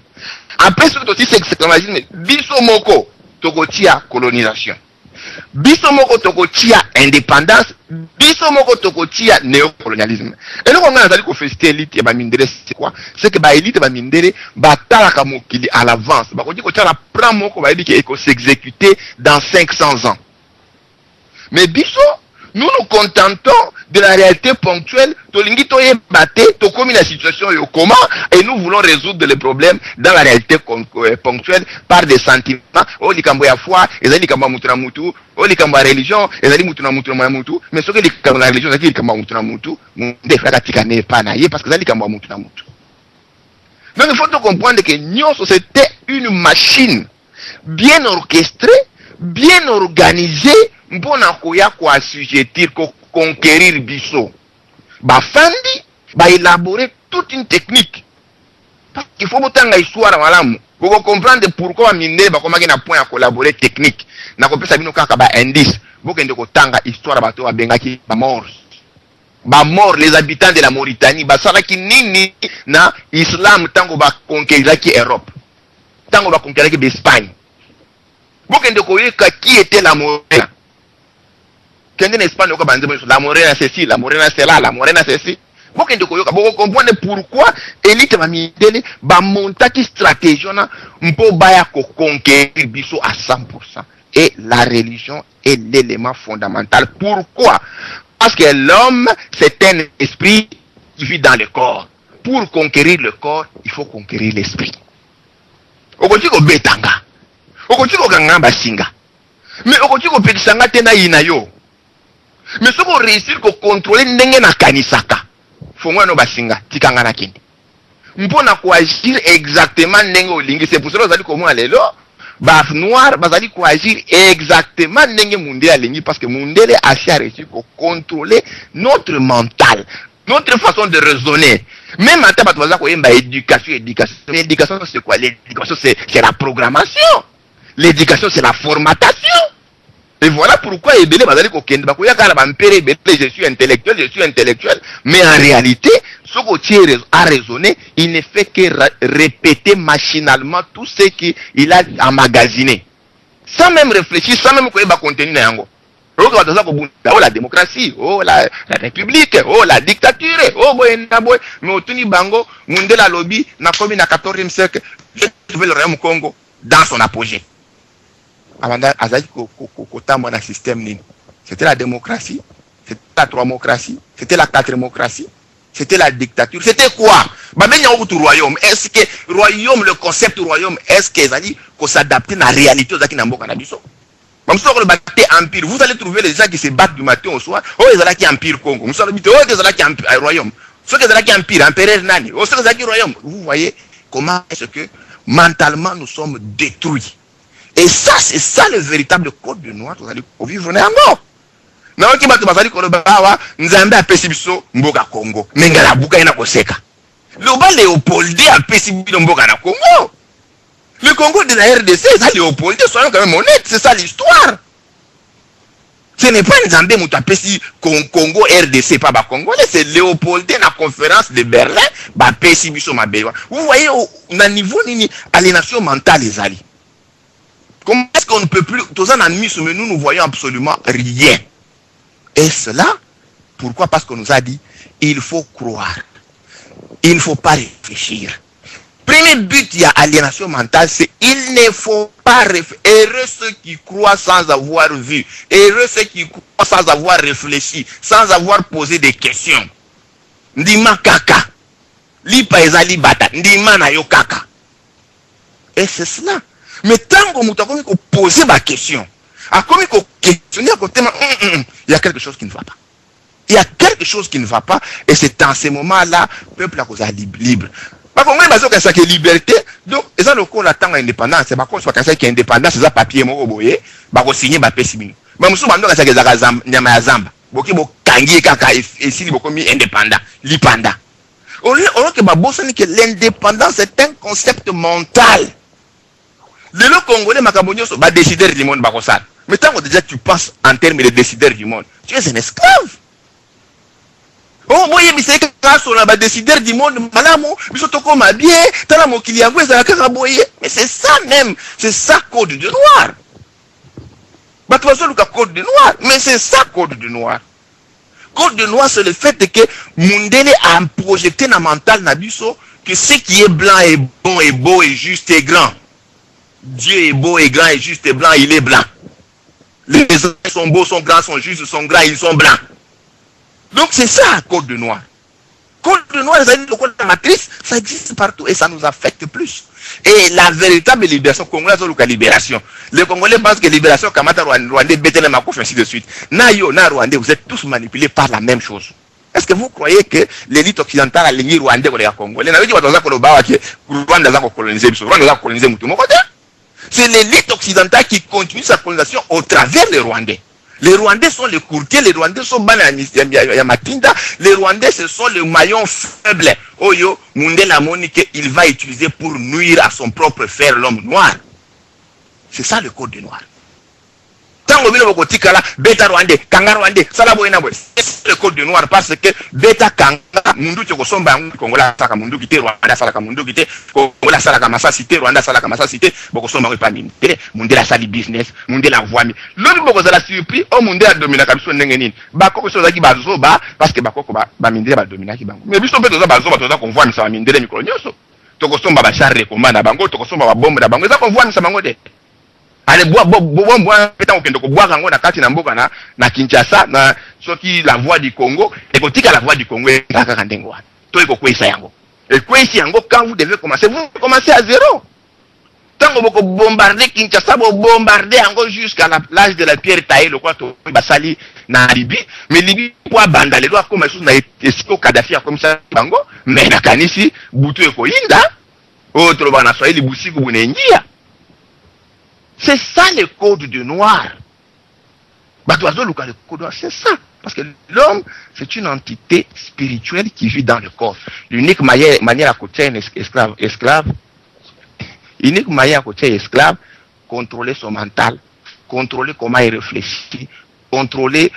Après ce aussi c'est l'esclavagisme, biso moko tokotia colonisation. Biso moko tokotia indépendance, biso moko tokotia néocolonialisme. Et nous on a dit qu'on fait cette élite et ba mindere c'est quoi? C'est que ba élite ba mindere ba talaka mokili à l'avance. Ba ko dit ko tala prend moko ba dit que s'exécuter dans 500 ans. Mais biso nous nous contentons de la réalité ponctuelle, tolingi to yebate, to komi la situation yo comment et nous voulons résoudre les problèmes dans la réalité ponctuelle par des sentiments. Oh likambo ya foi, ezali likambo mutu na mutu, oh likambo ya religion, ezali mutu na mutu, mais ce que likambo la religion ezali likambo mutu na mutu, nde fraka tikane pa na ye parce que ezali likambo mutu na mutu. Donc il faut comprendre que nyonso c'était une machine bien orchestrée, bien organisée. Mpona koya ko assujettir ko conquérir biso ba fandi ba élaborer toute une technique parce qu'il faut botanga histoire malamu pour comprendre pourquoi minde ba komaki na point à collaborer technique na ko pesa bino kaka ba indice bokende ko tanga histoire bato ba bengaki ba mort les habitants de la Mauritanie ba salaki nini na islam tango ba conquérir ki Europe tango ba conquérir ki Espagne bokende ko yeka qui était la Mauritanie. Quand en Espagne, la morena c'est ci, la morena c'est là, la morena c'est ci. Vous comprenez pourquoi élite va mindele ba montaki stratégie na mpo baya ko conquérir biso à 100%. Et la religion est l'élément fondamental. Pourquoi? Parce que l'homme c'est un esprit qui vit dans le corps. Pour conquérir le corps, il faut conquérir l'esprit. Okotiko betanga. Okotiko gangamba singa. Mais okotiko petisanga tena inayo. Mais ce qu'on réussit à contrôler n'est pas kanisaka. fongo no basinga tikanga na kende mpona koagir exactement ndenge olingi. C'est pour cela ozali komona lelo ba noir bazali koagir exactement ndenge Mundele alingi, parce que Mundele a réussi à contrôler notre mental, notre façon de raisonner. Même à tabac baza ko yemba éducation. L'éducation c'est quoi? L'éducation c'est la programmation. L'éducation c'est la formatation. Et voilà pourquoi Ebele bazali ko kende bakoya kala bampere Ebele je suis intellectuel, mais en réalité ce que a raisonné, il ne fait que répéter machinalement tout ce qu'il a emmagasiné sans même réfléchir, sans même koyeba contenu na yango. Oh la démocratie, oh la république, oh la dictature, oh boy na boy, mais otuni bango Mundele lobby na komi na 14e siècle, je trouve le royaume Congo dans son apogée. C'était la démocratie, c'était la troisième, c'était la quatrième-ocratie, c'était la dictature. C'était quoi? Royaume. Est-ce que royaume, le concept royaume, est-ce que ça dit qu'on s'adapte à la réalité aux Akinambo Canabiso? Empire. Vous allez trouver les gens qui se battent du matin au soir. Oh, ils ont qui empire Congo. Vous allez dire, oh, ils ont qui empire royaume. Ceux qui ont qui empire, empereur Nani. Oh, ceux qui ont qui royaume. Vous voyez comment est-ce que mentalement nous sommes détruits. Et ça, c'est ça le véritable code de noir. Vous allez vivre encore. Na oki batu bazali ko bawa nzambe apesi biso mboka Congo. Mengala buka ina koseka. Loba Léopoldé apesi biso mboka na Congo. Le Congo de la RDC, c'est Léopoldé, soyons quand même honnêtes, c'est ça l'histoire. Ce n'est pas nzambe mutu apesi Congo RDC pas ba Congolais, c'est Léopoldé na conférence de Berlin ba apesi biso mabewa. Vous voyez na niveau nini aliénation mentale les alliés. Comment est-ce qu'on ne peut plus, tous en ennemis, mais nous voyons absolument rien. Et cela, pourquoi? Parce qu'on nous a dit, il faut croire. Il ne faut pas réfléchir. Premier but, il y a aliénation mentale, c'est il ne faut pas réfléchir. Heureux ceux qui croient sans avoir vu. Heureux ceux qui croient sans avoir réfléchi, sans avoir posé des questions. Ndima kaka. Lipa ezali bata. Ndima na yo kaka. Et c'est cela. Mais tant qu'on m'a posé ma question, à comme qu'on questionner à côté, il y a quelque chose qui ne va pas. Il y a quelque chose qui ne va pas, et c'est en ce moment-là, le peuple a causé libre. Parce qu'on a ça qui est liberté, donc, et ça, le coup, la temps indépendance, c'est pas qu'on soit quelqu'un qui est indépendant, c'est ça, papier, mon boye, bah, qu'on signe, bah, pessimine. Mais, nous sommes en train de faire des zamba, nyama zamba, beaucoup, beaucoup, kangi, kaka, et si, beaucoup, indépendant, lipanda. On a que, bah, que l'indépendance est un concept mental. Le Congolais Macabonio va décider du monde. Mais tant que déjà tu penses en termes de décider du monde, tu es un esclave. Oh, moi, je sais que quand on va décider du monde, mais c'est ça même, c'est ça code de noir. Code de noir, mais c'est ça code de noir. Code de noir, c'est le fait que Mundele a projeté dans le mental Nabiso que ce qui est blanc est bon, est beau, est juste et grand. Dieu est beau et grand et juste et blanc, il est blanc. Les hommes sont beaux, sont grands, sont justes, sont grands, ils sont blancs. Donc c'est ça, code de noir. Code de noir, le code de la matrice, ça existe partout et ça nous affecte plus. Et la véritable libération congolaise, c'est la libération. Les Congolais pensent que libération, Kamata Rwandais, Bétélé Makouf, ainsi de suite. Nayo, na Rwandais, vous êtes tous manipulés par la même chose. Est-ce que vous croyez que l'élite occidentale a ligné Rwandais ou les Congolais? C'est l'élite occidentale qui continue sa colonisation au travers des Rwandais. Les Rwandais sont les courtiers, les Rwandais sont Matinda, les Rwandais ce sont le maillon faible. Oyo, Mundele Monique, il va utiliser pour nuire à son propre frère, l'homme noir. C'est ça le code du noir. Tant que là, Beta Rwandais, Kanga Rwandais, c'est le code du noir parce que Beta Kanga, Mundu Tchokosomba, Kongola Saka Mundu Kite, Rwanda Saka Mundu Kite, Kongola Saka Massa Cité, Rwanda Saka Massa Cité, Bokosomba Repani, Mundela Sali Business, Mundela Voimi. L'autre Bokozala surpris, oh Mundela domina Kamso Nengenin, Bako Sozaki Bazoba, parce que Bako Bamindela domina Kibango. Mais Biso Beto Bazoba, Toza qu'on voit, mais ça va Mindela Mikolonioso. Tokosomba Bachar Rekomana Bango, Tokosomba Bombe da Bango, ça qu'on voit, mais ça Bango de. Allez boire pétant okende ko boire ngo na kati na mboka na Kinshasa na soki la voix du Congo et kotika la voix du Congo kaka kandengo wana to iko kwesa yango et kwesi yango quand vous devez commencer à zéro tango boko bombarder Kinshasa bo bombarder yango jusqu'à l'âge de la pierre taillée le quoi to basali na Libye, mais Libye pour banda les doigts comme na esiko Kadhafi comme ça bango, mais na kanisi butu eko inda, autre bana Swahili busiku bunengia. C'est ça le code du noir. Le code noir, c'est ça. Parce que l'homme, c'est une entité spirituelle qui vit dans le corps. L'unique manière à côté un esclave, l'unique manière à côté un esclave, contrôler son mental, contrôler comment il réfléchit, contrôler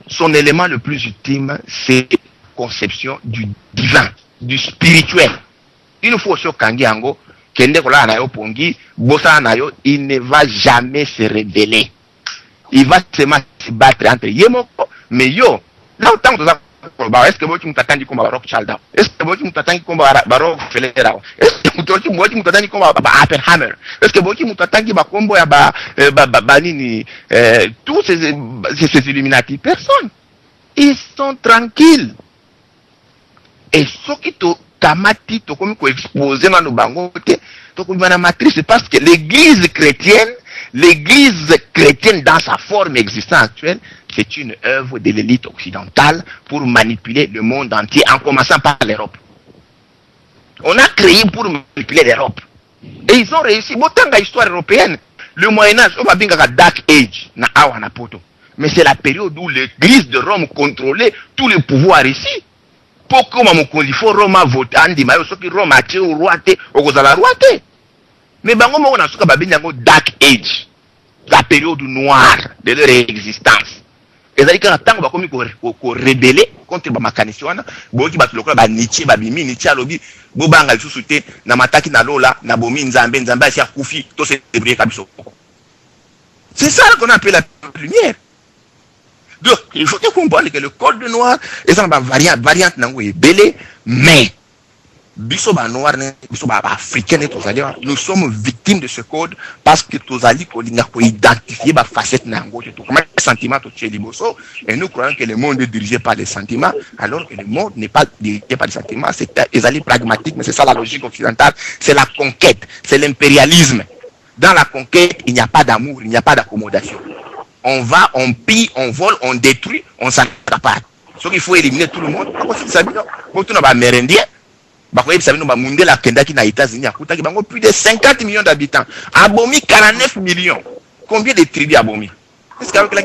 son élément le plus ultime, c'est la conception du divin, du spirituel. Une fois sur Kangiango, il ne va jamais se révéler. Il va seulement se battre entre Yemoko, mais yo, là autant que est-ce que vous m'attendez comme Baroque Chalda? Est-ce que vous m'attendez comme Baroque Felera? Est-ce que vous m'attendez comme Oppenheimer? Est-ce que vous m'attendez comme Banini? Tous ces Illuminati, personne. Ils sont tranquilles. Et ce qui Kamati, comme exposé dans le bango, c'est parce que l'église chrétienne dans sa forme existante actuelle, c'est une œuvre de l'élite occidentale pour manipuler le monde entier, en commençant par l'Europe. On a créé pour manipuler l'Europe. Et ils ont réussi. Autant dans l'histoire européenne, le Moyen-Âge, on va bien dire Dark Age, mais c'est la période où l'église de Rome contrôlait tous les pouvoirs ici. Pourquoi il faut Rome voter Andi Mayo, ce qui Rome a tiré au roi, au roi. Mais on a ce qu'on Dark Age, la période noire de leur existence. Et ça dit qu'en tant qu'on rebelle contre ma canisiwana, boki batuloko ba Nietzsche babimi Nietzsche alobi bobanga lisusuté na mataki na lola na bomi nzambe sia kufi to se débrouiller kabiso. C'est ça qu'on appelle la lumière. Donc, il faut comprendre que le code noir est une variante est belé, mais biso ba noir biso ba africain nous sommes victimes de ce code parce que tous alliés qu'on a identifié ba facette nango tout comme sentiment tout chez liboso et nous croyons que le monde est dirigé par les sentiments alors que le monde n'est pas dirigé par les sentiments, c'est des alliés pragmatiques, mais c'est ça la logique occidentale, c'est la conquête, c'est l'impérialisme. Dans la conquête, il n'y a pas d'amour, il n'y a pas d'accommodation. On va, on pille, on vole, on détruit, on s'accapare. Donc il faut éliminer tout le monde. Plus de 50 millions d'habitants. Abomi 49 millions. Combien de tribus Abomi? Est-ce qu'avec la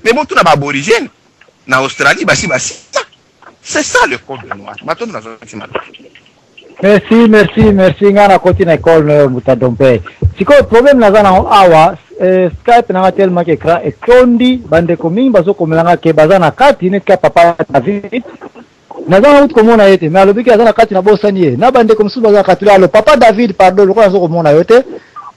mais bon, tout n'a pas aborigène. En Australie, c'est ça le code noir. Merci. Ngana continue école mutadompe. Siko problème nazana awa Skype na tellement que cra et tondi bande komingi bazo komelanga ke bazana kati ne ka papa David. Nazana out komona yete mais alobiki azana kati na bosanie na bande komsu bazana kati lo papa David pardon lo ko komona yote.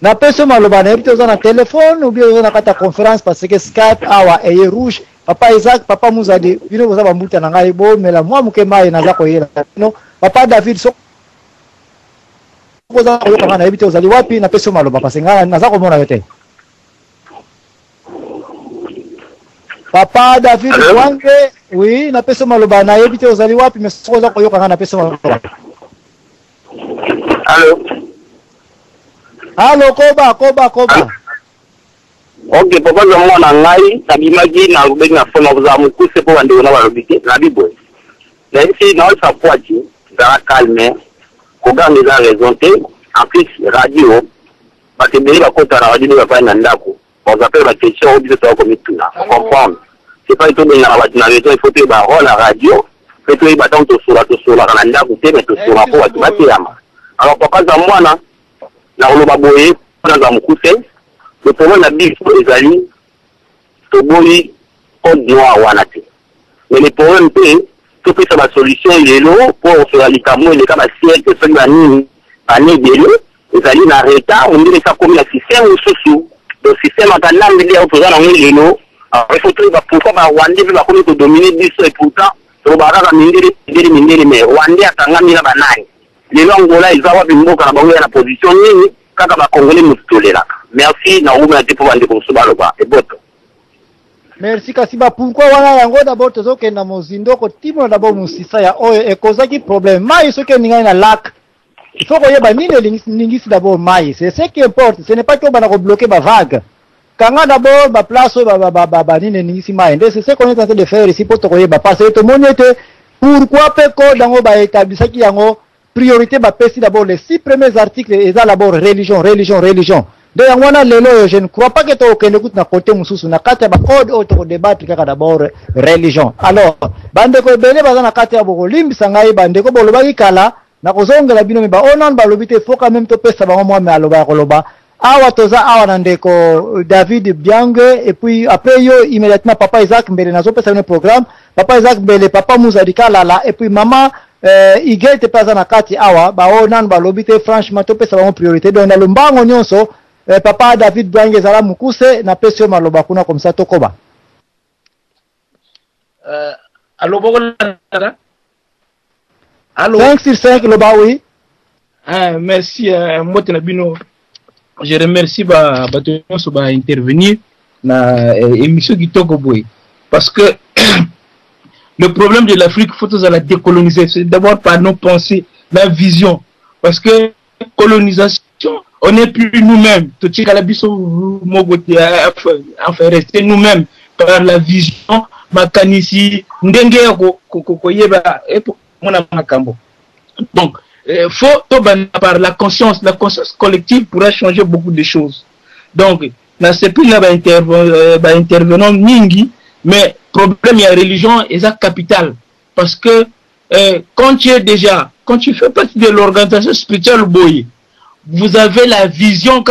Na peso maloba na yete ozana téléphone ou bien ozana kata conférence parce que Skype awa et rouge papa Isaac papa Muzadi bino boza bambuta na ngai bo mela mwa mukema naza ko yela no papa David so koza ko kana ebite ozali wapi na peso maloba parce ngana naza ko mona yote papa David wange oui na peso maloba na ebite ozali wapi mais koza ko yoka na peso maloba Allo koba Ok, papa za mwana ngai tabimaki na rubeki na fona za mukuse po wande na barobiki na bibo. Na ici na sa poati za calme ko ganga za raison te en plus radio parce que beli ba kota na radio ba na ndako. On appelle la question au biso to ko mituna. Comprendre. C'est pas tout na ba na raison il faut te ba la radio. Fait to ba tanto sura na ndako te mais to sura po watu batiyama. Alors papa za mwana na oloba boye na za mukuse. Le problème de la Bible est que code noir wana te. Mais le problème c'est que c'est la solution il est là pour faire les camo les cas ciel que ceux qui ni année de l'eau ils allaient na retard on dirait ça comme le système social le système en langue de opposant en l'eau il faut trouver pourquoi ba Rwanda va comme te dominer biso et pourtant to baraka mindiri mais Rwanda atangami na banani les Angola ils va bimboka na bango na position nini kaka ba Congolais mutolera. Merci na ume ate pour bande kosubaloba et boto. Merci Kasiba pourquoi wana yango d'abord tozoke na mozindo ko timo d'abord musisa ya oyo e kozaki problème mai soke ninga na lac. Il faut koyeba nini lingisi d'abord mai, c'est ce qui importe, ce n'est pas que bana ko bloquer ba vague. Kanga d'abord, ma place, c'est ce qu'on est en train de faire ici pour te connaître. Parce que tout le monde était, pourquoi peut-on dans le établissement qui a une priorité, d'abord les 6 premiers articles, et ça d'abord religion. Donc, je ne crois pas que tu aies écouté na côté mususu na kati ba code auto débattre kaka d'abord religion. Alors, bande ko bele baza na kati ya boko limbisa ngai bande ko bolo baki kala na kozongela bino ba onan ba lobite faut quand même to pesa ba moi mais aloba koloba. Awa toza awa na ndeko David Biange et puis après yo immédiatement papa Isaac mbele na zo pesa un programme, papa Isaac mbele papa Muzadika lala et puis maman igete pesa na kati awa ba onan ba lobite franchement to pesa ba priorité donc na lumbango nyonso. Papa David Biange zala mukuse na pesio maloba kuna comme ça tokoba. Allô, allô. 5 sur 5 loba oui. Merci Motenabino. Je remercie Batonso ba intervenir na émission Kitoko Boy parce que le problème de l'Afrique faut la décoloniser, c'est d'abord par nos pensées, la vision parce que colonisation on n'est plus nous-mêmes. Enfin, rester nous-mêmes par la vision. Donc, faut par la conscience collective pourra changer beaucoup de choses. Donc, dans ce pays-là, intervenant mingi, mais problème il y a religion et ça capital. Parce que quand tu fais partie de l'organisation spirituelle Boye, vous avez la vision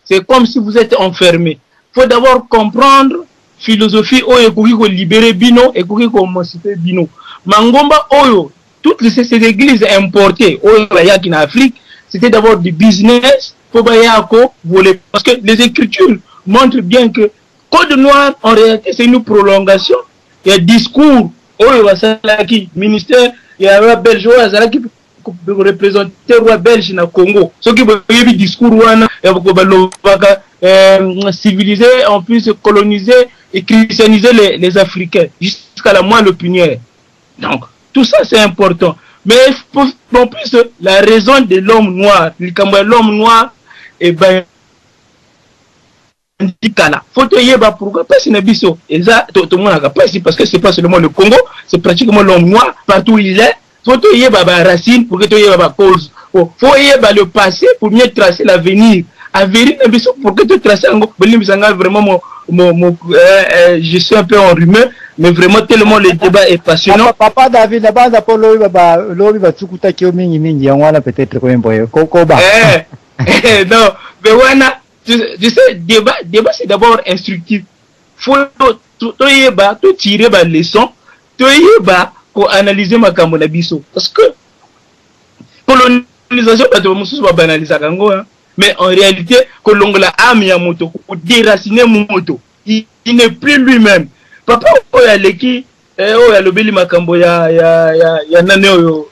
c'est comme si vous êtes enfermé. Il faut d'abord comprendre philosophie oyo libérer bino et émanciper bino. Mangomba oyo toutes ces églises importées oyo en Afrique, c'était d'abord du business parce que les écritures montrent bien que Code Noir en réalité c'est une prolongation. Il y a discours oyo ministère il y a un belge qui représenter le roi belge na Congo. Ce qui veut dire discours wana civiliser, en plus coloniser et christianiser les Africains jusqu'à la moelle opinière. Donc tout ça c'est important. Mais en plus la raison de l'homme noir, l'homme noir et ben faut te yeba pourquoi pas si nabiso et ça tout le monde a pas ici parce que c'est pas seulement le Congo, c'est pratiquement l'homme noir partout où il est. Faut te yeba racine pour que te yeba cause. Faut yeba le passé pour mieux tracer l'avenir. Avenir nabiso pour que tu tracer vraiment je suis un peu enrhumé mais vraiment tellement le débat est passionnant. Papa David la base pour lobi ba tsukuta kio mingi yangwana peut-être comme boye kokoba. Non, mais wana tu sais débat c'est d'abord instructif. Faut to yeba to tirer ba leçon, to yeba pour analyser ma biso parce que colonisation pas banaliser mais en réalité kolongola âme ya moto ou déraciner moto il n'est plus lui-même. Papa oya leki oya lobeli makambo ya nane oyo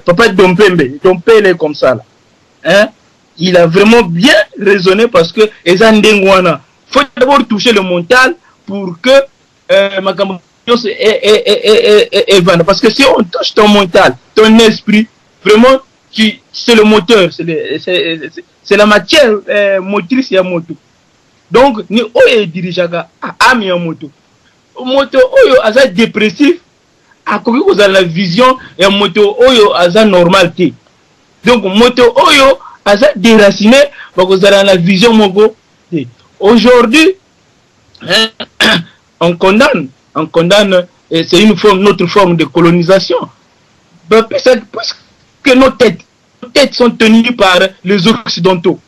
papa Dompele comme ça là. Hein, il a vraiment bien raisonné parce que ezandengwana faut d'abord toucher le mental pour que makambo parce que si on touche ton mental, ton esprit, vraiment, c'est le moteur, c'est la matière motrice ya moto. Donc, ni oye dirigeaga ami ya moto. Moto oyo aza dépressif, akoki koza la vision ya moto oyo aza normalité. Donc, moto oyo aza déraciné, bakozala la vision moko. Aujourd'hui, on condamne, c'est notre forme de colonisation. Parce que nos têtes sont tenues par les Occidentaux.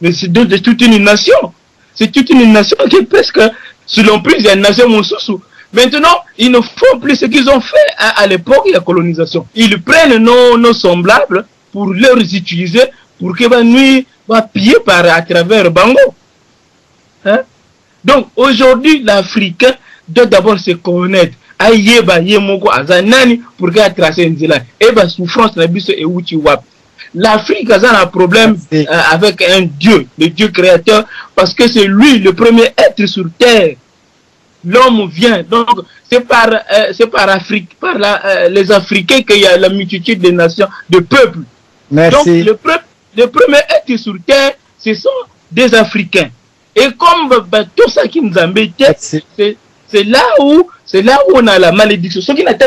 Mais c'est de toute une nation. C'est toute une nation qui est presque, selon plusieurs nations, maintenant, ils ne font plus ce qu'ils ont fait à l'époque de la colonisation. Ils prennent nos semblables pour les utiliser, pour qu'ils va piller à travers Bango. Hein? Donc, aujourd'hui, l'Africain doit d'abord se connaître. Ayeba yemoko azanani pour que tracer nzela. Eba souffrance na biso e uti wap. L'Afrique a un problème avec un Dieu, le Dieu créateur, parce que c'est lui le premier être sur terre. L'homme vient, donc c'est par Afrique, les Africains qu'il y a la multitude de nations, de peuples. Merci. Donc le premier être sur terre, ce sont des Africains. Et comme tout ça qui nous embêtait, c'est là où on a la malédiction. Ce qui n'a pas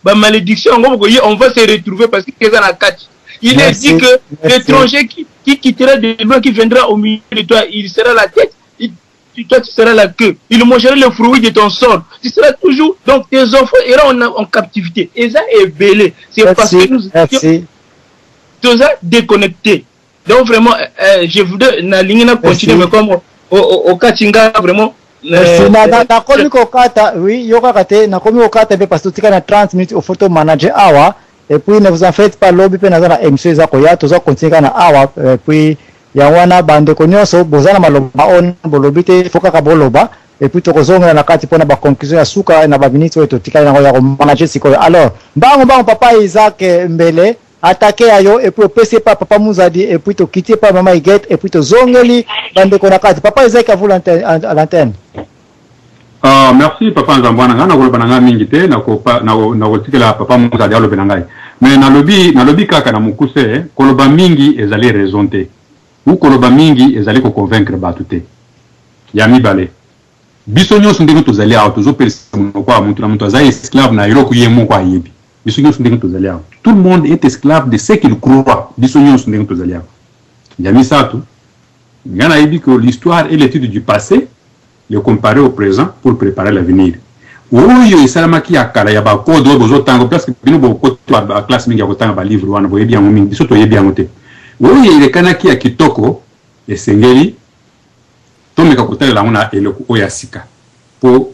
la malédiction, on va se retrouver parce qu'il y a la catch. Il est dit que l'étranger qui quittera de loin, qui viendra au milieu de toi, il sera la tête, toi tu seras la queue. Il mangera le fruit de ton sol. Tu seras toujours, donc tes enfants iront en captivité. Et ça est belé. C'est parce que nous étions tous déconnectés. Donc vraiment, je voudrais continuer, mais comme au Katinga, vraiment. Nakomi kokata, oui, yokakate, nakomi kokata, parce que tu as 30 minutes au photo manager awa, et puis ne vous en faites pas lobby, puis nous avons MC Zakoya, tous continuer na awa, et puis yawana bande konyoso, bozana maloba on, bolobite, foka kaboloba, et puis tu kozonga na kati pona ba conclusion ya suka na ba minutes wetu tika na ya manager sikoyo. Alors, bango papa Isaac Mbele, attaquer ayo, et puis opese pas papa Mouzadi, et puis tu quitter pas maman Iguette, et puis tu zongeli bande konakati. Papa Isaac a voulu à l'antenne. Merci papa Nzambwana na ko bananga mingi te na ko tikela papa Mouzadi alo benangai. Mais na lobi kaka na mukuse koloba mingi ezali raison te. Ou koloba mingi ezali ko convaincre batu te. Ya mibale. Biso nyonso ndenge tozali aho tozopelisa kwa muntu na muntu azali esclave na eloko yemo kwa yebi. Biso nyonso ndenge tozali aho. Tout le monde est esclave de ce qu'il croit. Biso nyonso ndenge tozali aho. Ya misatu. Ngana yebi que l'histoire est l'étude du passé, le comparer au présent pour préparer l'avenir. Oyo esalamaki akala ya ba code bozo tango parce que bino bo ko ba classe mingi ya kotanga ba livre wana boyebi yango mingi biso toyebi yango te. Oyo ilekana ki ya kitoko esengeli tomeka kotala ngona eloko oya sika po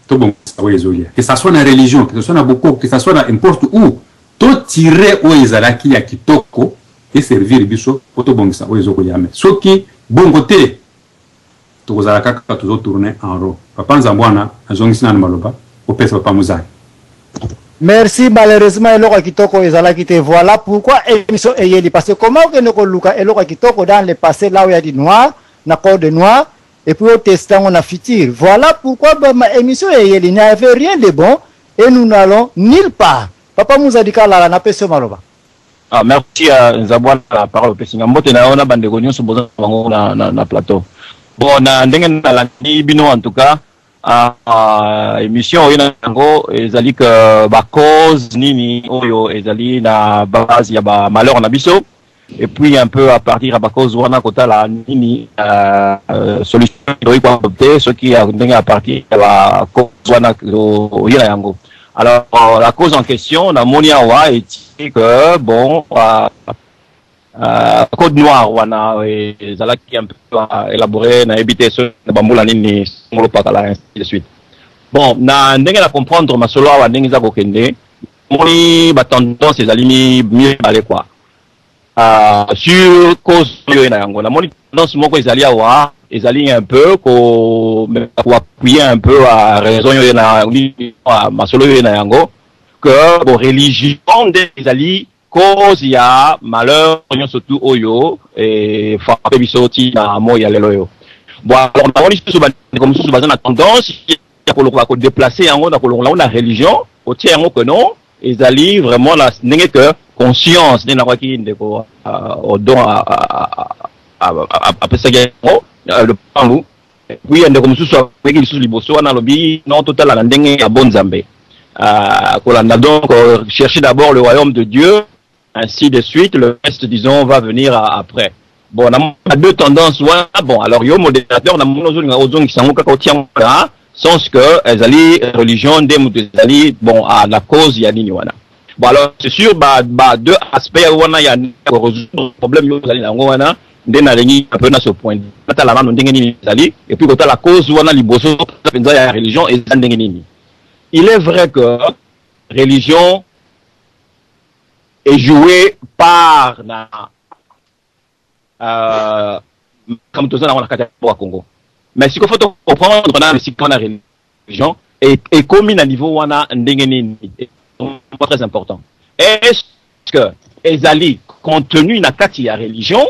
to bon sawe ezoya que ça soit na religion, que ça soit na boko, que ça soit na n'importe où, to tirer o ezalaki ya kitoko et servir biso po to bongisa o ezokoya me soki bongo te to kozala kaka to tourner en rond. Papa Nzambwana azongisina na maloba opesa papa Mouzadi. Merci, malheureusement, Eloko Kitoko ezala quitté. Voilà pourquoi émission Eyeli. Parce que comment que nous Luka Eloko Kitoko dans le passé, là où il y a du noir, na corde noir, et puis au testant on a futur. Voilà pourquoi ma émission Eyeli n'y avait rien de bon et nous n'allons nulle part. Papa Mouzadi Kala na peso maloba. Ah, merci à Nzambwana la parole au Pessinga. Mbote na ona bande gonyo so boza na plateau. Bon, na ndenge na landi bino en tout cas. Émission oyo nango ezali que ba cause nini oyo ezali na base ya ba malheur na biso et puis un peu à partir à ba cause wana kota la nini solution doit être adoptée ce qui a ndenge à partir ya ba cause wana oyo na yango. Alors la cause en question na monia wa est que bon code noir wana ezalaki un peu élaboré na éviter ce bambula nini ngolo pakala ainsi de suite. Bon na ndenge na comprendre masolo wa ndenge za kokende moni ba tendance ezali mieux balé quoi sur cause yo na yango na moni tendance moko ezali wa ezali un peu ko appuyer un peu à raison yo na masolo yo na yango que bon religion ezali cause ya malheur surtout oyo et frappé bisoti na moya lelo yo. Bon alors on a comme sous bazana tendance ya ko déplacer yango na ko la religion au tiers yango que non ezali vraiment la ndenge que conscience na kwa ki ndeko au don à pesa yango le pangu oui ndeko mususu avec lisusu liboso na lobi non total la ndenge ya bonzambe kolanda donc chercher d'abord le royaume de Dieu. Ainsi de suite, le reste, disons, va venir après. Bon, on a deux tendances. Ouais. Bon, alors, yo modérateur, on a mon qui sont sens que les religions des bon, à la cause, il y a n'iniwana. Bon, alors, c'est sûr, deux aspects, il y a un problème, yo, wana, un peu dans ce point. Et puis, quand la cause, wana, liboso, la religion, il est vrai que religion est joué par comme tout ça dans la Congo. Mais ce qu'il faut comprendre dans la religion est commis à niveau wana ndengeni très important. Est-ce que ezali contenu na kati ya religion,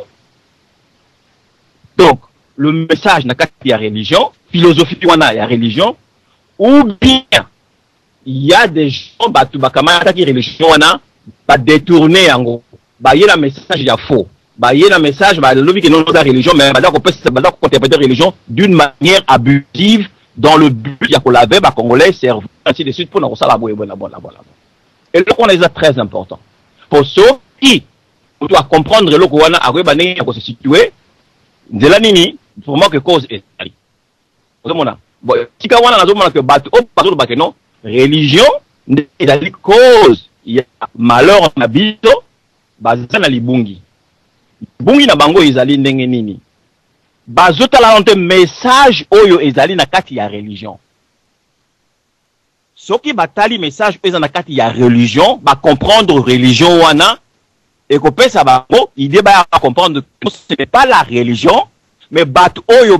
donc le message na kati ya religion, philosophie wana ya religion, ou bien il y a des gens batu bakama kati religion wana ba détourner yango ba yela message ya faux bah y a un message bah le que non la religion mais bah qu'on peut interpréter la religion d'une manière abusive dans le but il y a qu'on l'avait bah congolais servent ainsi de suite pour nous ça la bonne. Et donc on est très important pour ceux qui doivent comprendre le qu'on a arrivé bané à se situer de la nini pour moi que cause est ali bon si quand on a la que bateau que non religion est la cause il y a malheur en habito baza na libungi bungi na bango ezali ndenge nini bazotala nte message oyo ezali na kati ya religion soki batali message oyo na kati ya religion ba comprendre religion wana et ko pesa bango idée ba comprendre que ce n'est pas la religion mais bat oyo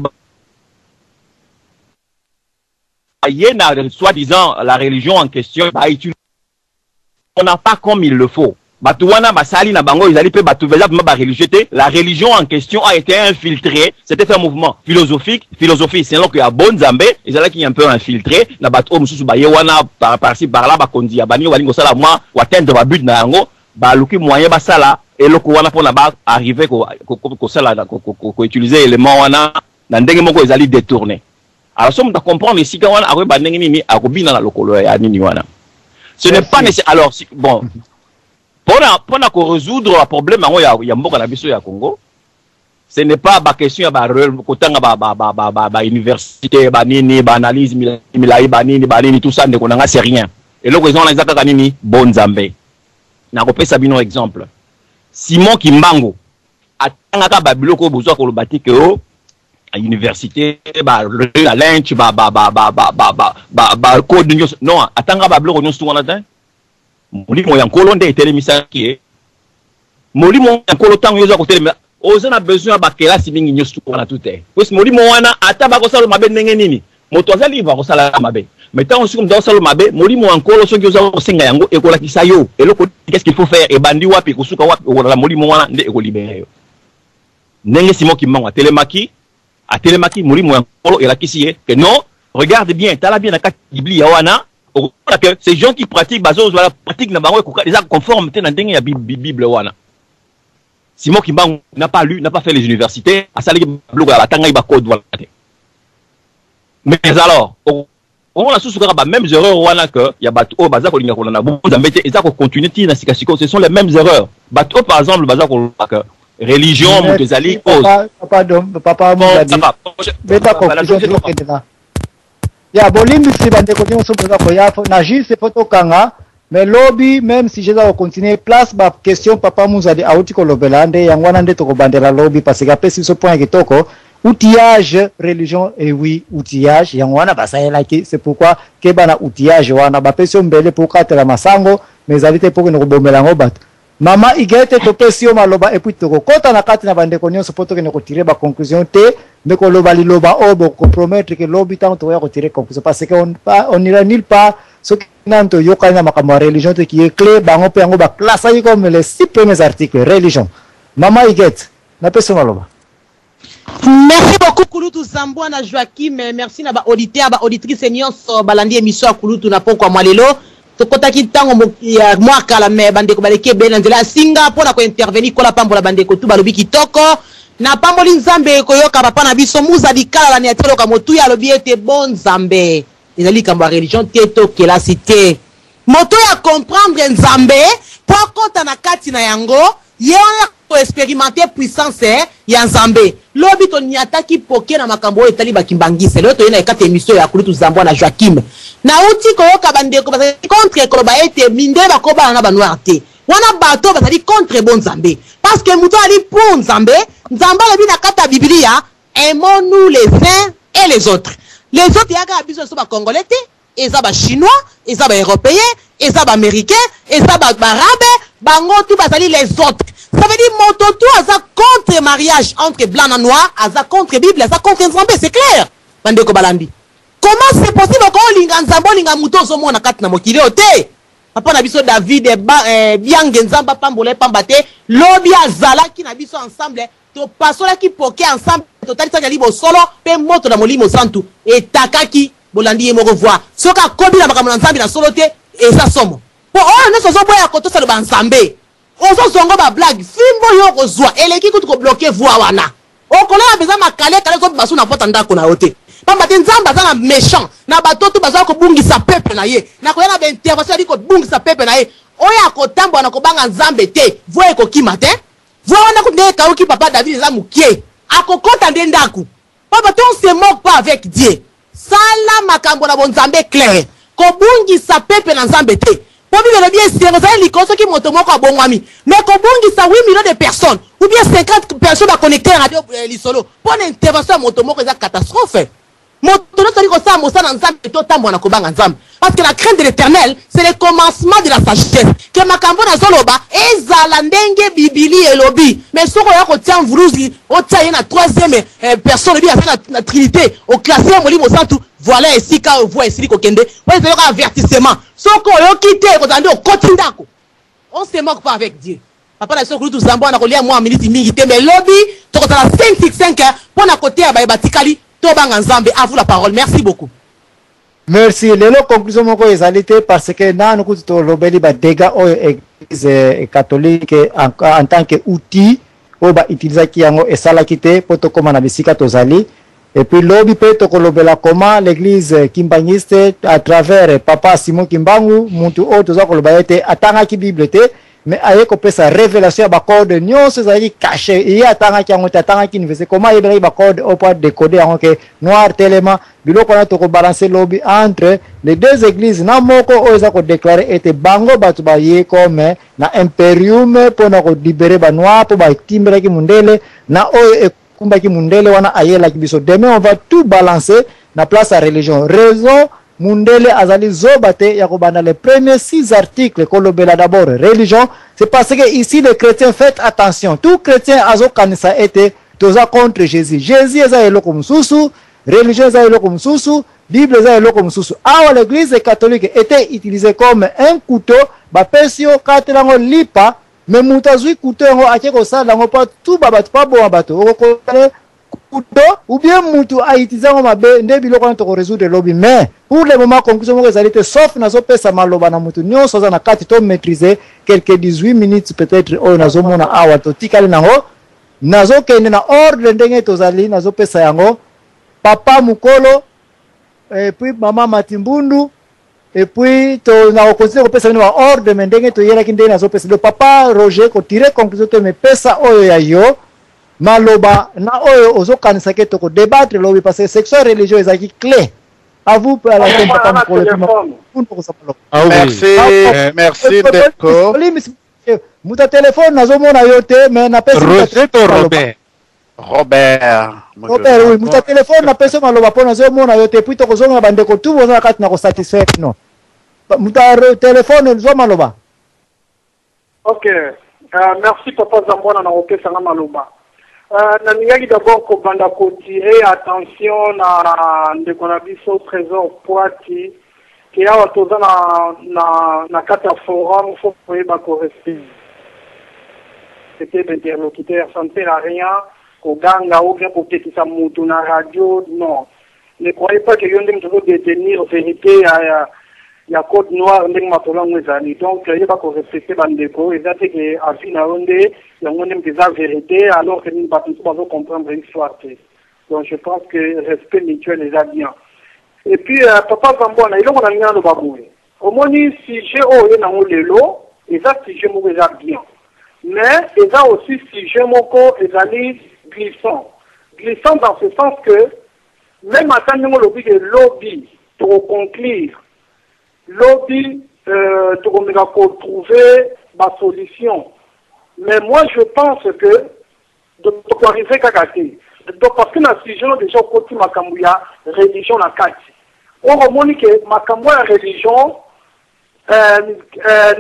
yena soi-disant la religion en question ba utilise on n'a pas comme il le faut. Batouana basali na bango izali pe batou ba religieuté. La religion en question a été infiltrée. C'était un mouvement philosophique. Philosophie, c'est là qu'il y a bon Zambé. Ils allaient qui est un peu infiltré. La batou mususu ba yewana par-ci par-là ba kondi ya bani walingo sala moi ou atteindre ba but na yango ba luki moyen ba sala et le wana pour na ba arriver ko sala ko utiliser élément wana na ndenge moko izali détourné. Alors somme de comprendre ici quand wana akoba ndenge nini akobina na lokolo ya nini wana. Ce n'est pas nécessaire. Alors, bon, pour résoudre le problème, il y a un Congo. Ce n'est pas la question de l'université, l'analyse, tout ça, c'est rien. Et là, ils ont les bon Zambé. Je vais vous donner un exemple. Simon Kimbango, à Babiloko, besoin qu'on le bâtit que à l'université, la lynch, code news. Non, attends, bablo news tout on attend. Moli mo yankolo nde télémisa qui est. Moli mo yankolo tant yoza ko télémisa. Oza na besoin ba kelasi mingi news tout on a tout est. Parce moli mo wana ataba ko sala mabe ndenge nini. Moto azali va ko sala mabe. Mais tant aussi comme dans sala mabe, moli mo yankolo so yoza ko senga yango e ko la kisayo. Et le qu'est-ce qu'il faut faire et bandi wapi ko suka wapi ko la moli mo wana nde e ko libérer yo. Ndenge Simon Kimbango a télémaki à Télémaki, Mouri Mouankolo et la Kissié, que non, regarde bien, t'as la bien la carte Bibli Yawana, que ces gens qui pratiquent, Bazos, voilà, pratiquent Nabango, les actes conformes, t'es dans la Bible Wana. Simon Kimbango n'a pas lu, n'a pas fait les universités, à Sali Blog à la Tangaïba Code, voilà. Mais alors, on a sous les mêmes erreurs Wana que, il y a Bato, Bazako, Lingakolana, beaucoup d'embêtés, et ça, qu'on continue, ce sont les mêmes erreurs. Bato, par exemple, Bazako, religion mutezali cause papa beta conclusion ya bolimbi si bande ko nyonso boza ko ya na juste photo kanga mais lobby même si je dois continuer place ba question papa Muzadi auti ko lobelande yangwana nde to ko bandela lobby parce que pesi ce point kitoko outillage religion et oui outillage yangwana basayela ki c'est pourquoi ke bana outillage wana ba pesi mbele pour katela masango mais alite pour ko bomela ngo bat Mama igete topesio maloba et puis toko kota na kati na bande konyo so poto ke ne ko tirer ba conclusion te mais ko loba li loba obo ko promettre que lobi tant to ya ko tirer conclusion parce que on n'ira nulle part ce qui nanto yoka na makama religion te qui est clé bango pe ngo ba classe ay comme les 6 premiers articles religion. Mama igete na peso maloba. Merci beaucoup Kulutu Zambwana Joachim, merci na ba auditeur ba auditrice nyonso balandi émission ya Kulutu na poko mwa lelo. Tokotaki tango ya mwaka la me bandeko baleke bena nzela singa pona ko intervenir kola pambola bandeko tu balobi kitoko na pamboli nzambe koyoka papa na biso Muzadi kala la niatelo ka motu ya lobi ete bon nzambe ezali kamba religion teto ke la cité moto ya comprendre nzambe po konta na kati na yango ye ko expérimenter puissance ya nzambe lobi to niataki poke na makambo etali bakimbangise lo to yena ekate émission ya Kulutu Zambwana Joachim na uti koyoka bandeko bazali contre koloba ete minde bakoba na banoir te wana bato bazali contre bon nzambe parce que muto ali pour nzambe nzambe lobi na kata biblia aimons-nous les uns et les autres yaka biso so ba congolais te eza ba chinois eza ba européens eza ba américains eza ba arabe bango tu bazali les autres. Ça veut dire moto tu aza contre mariage entre blanc et noir aza contre bible aza contre nzambe, c'est clair bandeko balandi. Comment c'est possible qu'on linga nzambo linga muto so mona kati na mokili ote papa na biso David biange nzamba pambole pambate lobi azala ki na biso ensemble to pasola ki poke ensemble totalisa ya libo solo pe moto na molimo santu etakaki bolandi ye moko voir soka kobi na makambo na nzambe na solo te eza somo po oh ne so boya koto sa ba nzambe ozo zongo ba blague fimbo yo kozwa eleki kutu ko bloquer voix wana okolela besoin makale kale zo basu na pota ndako na yote pamba te nzamba za na méchant na batoto baza ko bungisa peuple na ye na koyana ba intervention di ko bungisa peuple na ye oya kotambo na kobanga nzambe te voix ko kima te voix wana ko ne kauki papa David za mukie akokota nde ndaku papa te on se moque pas avec Dieu sala makambo na bonzambe clair ko bungisa peuple na nzambe te pour vivre bien c'est ça les causes qui montent moi bon ami mais ko bungisa 8 millions de personnes ou bien 50 personnes à connecter à radio lisolo pour une intervention monto moko za catastrophe monto no tali ko sa mo sa na nzambe to tambo na kobanga nzambe parce que la crainte de l'Éternel c'est le commencement de la sagesse que makambo na zoloba ezala ndenge bibili elobi mais soko ya ko tia mvuruzi o tia na troisième personne bien la trinité au classé molimo santu voilà ici quand voit ici ko kende ouais c'est un avertissement soko yo kité ko tande o kotindako on se moque pas avec Dieu papa na soko tout zambo na ko lia moi minute mingi te mais lobby to ko tala 5 pour na côté ya batikali to banga nzambe à vous la parole merci beaucoup. Merci. Lelo conclusion moko ezalité parce que nanu kuto lobeli ba dégâts au église catholique en tant que outil o ba utiliser ki yango esala kité poto koma na bisika tozali et puis lobi pe to kolobela comment l'église kimbangiste à travers papa Simon Kimbangu muntu o toza koloba ete atanga ki bible te mais aye ko pesa révélation ba code nyonso zali caché et atanga ki yango atanga ki université comment yebela ba code au point décoder yango ke noir tellement biloko na to ko balancer lobby entre les deux églises na moko o za ko déclarer ete bango batu ba ye comme na imperium pona ko libérer ba noir po ba timbela ki mundele na o kumba ki mundele wana ayela ki biso demain on va tout balancer na place à religion raison mundele azali zobate ya ko bana les premiers 6 articles kolobela d'abord religion c'est parce que ici les chrétiens faites attention tout chrétien azo kanisa ete toza contre Jésus eza eloko mususu religion eza eloko mususu bible eza eloko mususu awa l'église catholique était utilisée comme un couteau ba pesio katelango lipa mais mutazui couteau yango akeko sala ngo pa tout babato pa bo bato okokole couteau ou bien mutu a utilisé ngo mabe nde biloko na to résoudre lobby mais pour le moment conclusion moko ezalité sauf nazo pesa maloba na mutu nyonso za na kati to maîtriser quelques 18 minutes peut-être o nazo mona awa to tikali nango nazo kende na ordre ndenge tozali nazo pesa yango papa Mukolo et puis maman Matimbundu et puis to na continuer ko pesa ni wa ordre ndenge to yela ki ndenge nazo pesa le papa Roger ko tirer conclusion to me pesa oyo ya yo maloba na oyo ozo kanisa ke to ko débattre lobby parce que section religieuse ezaki clé à vous pour la papa Mukolo merci d'accord muta téléphone nazo mona yo te mais na pesa Robert, oui, muta téléphone na pesa maloba pona zo mona yo te puis to kozonga bandeko tu boza kati na ko satisfaire non muta téléphone zo maloba. OK, merci papa Zambwana na opesa nga maloba. Na ningaki d'abord ko banda ko tirer attention na ndeko na biso trésor poati ki awa toza na kata forum faut koyeba ko respect. C'était l'interlocuteur, ça ne sert à rien. Koganga ou bien pour peut-être ça moutou na radio, non. Ne croyez pas que yon dem toujours détenir vérité ya code noir ndeng matola ngwezani. Donc il va ko respecter bandeko et ça c'est que afina onde yon dem des vérité alors que nous pas tous pas comprendre l'histoire. Donc je pense que respect mutuel est bien. Et puis papa Zambwana il on a mis no baboué. Au moins si j'ai o na lelo et ça si je mo bien. Mais il y a aussi si je moko ezali glissant dans ce sens que même à tant que le lobby pour conclure lobby pour trouver ma solution mais moi je pense que de arriver kakati donc parce que na religion déjà côté makambuya religion na kati on remonte que makambuya religion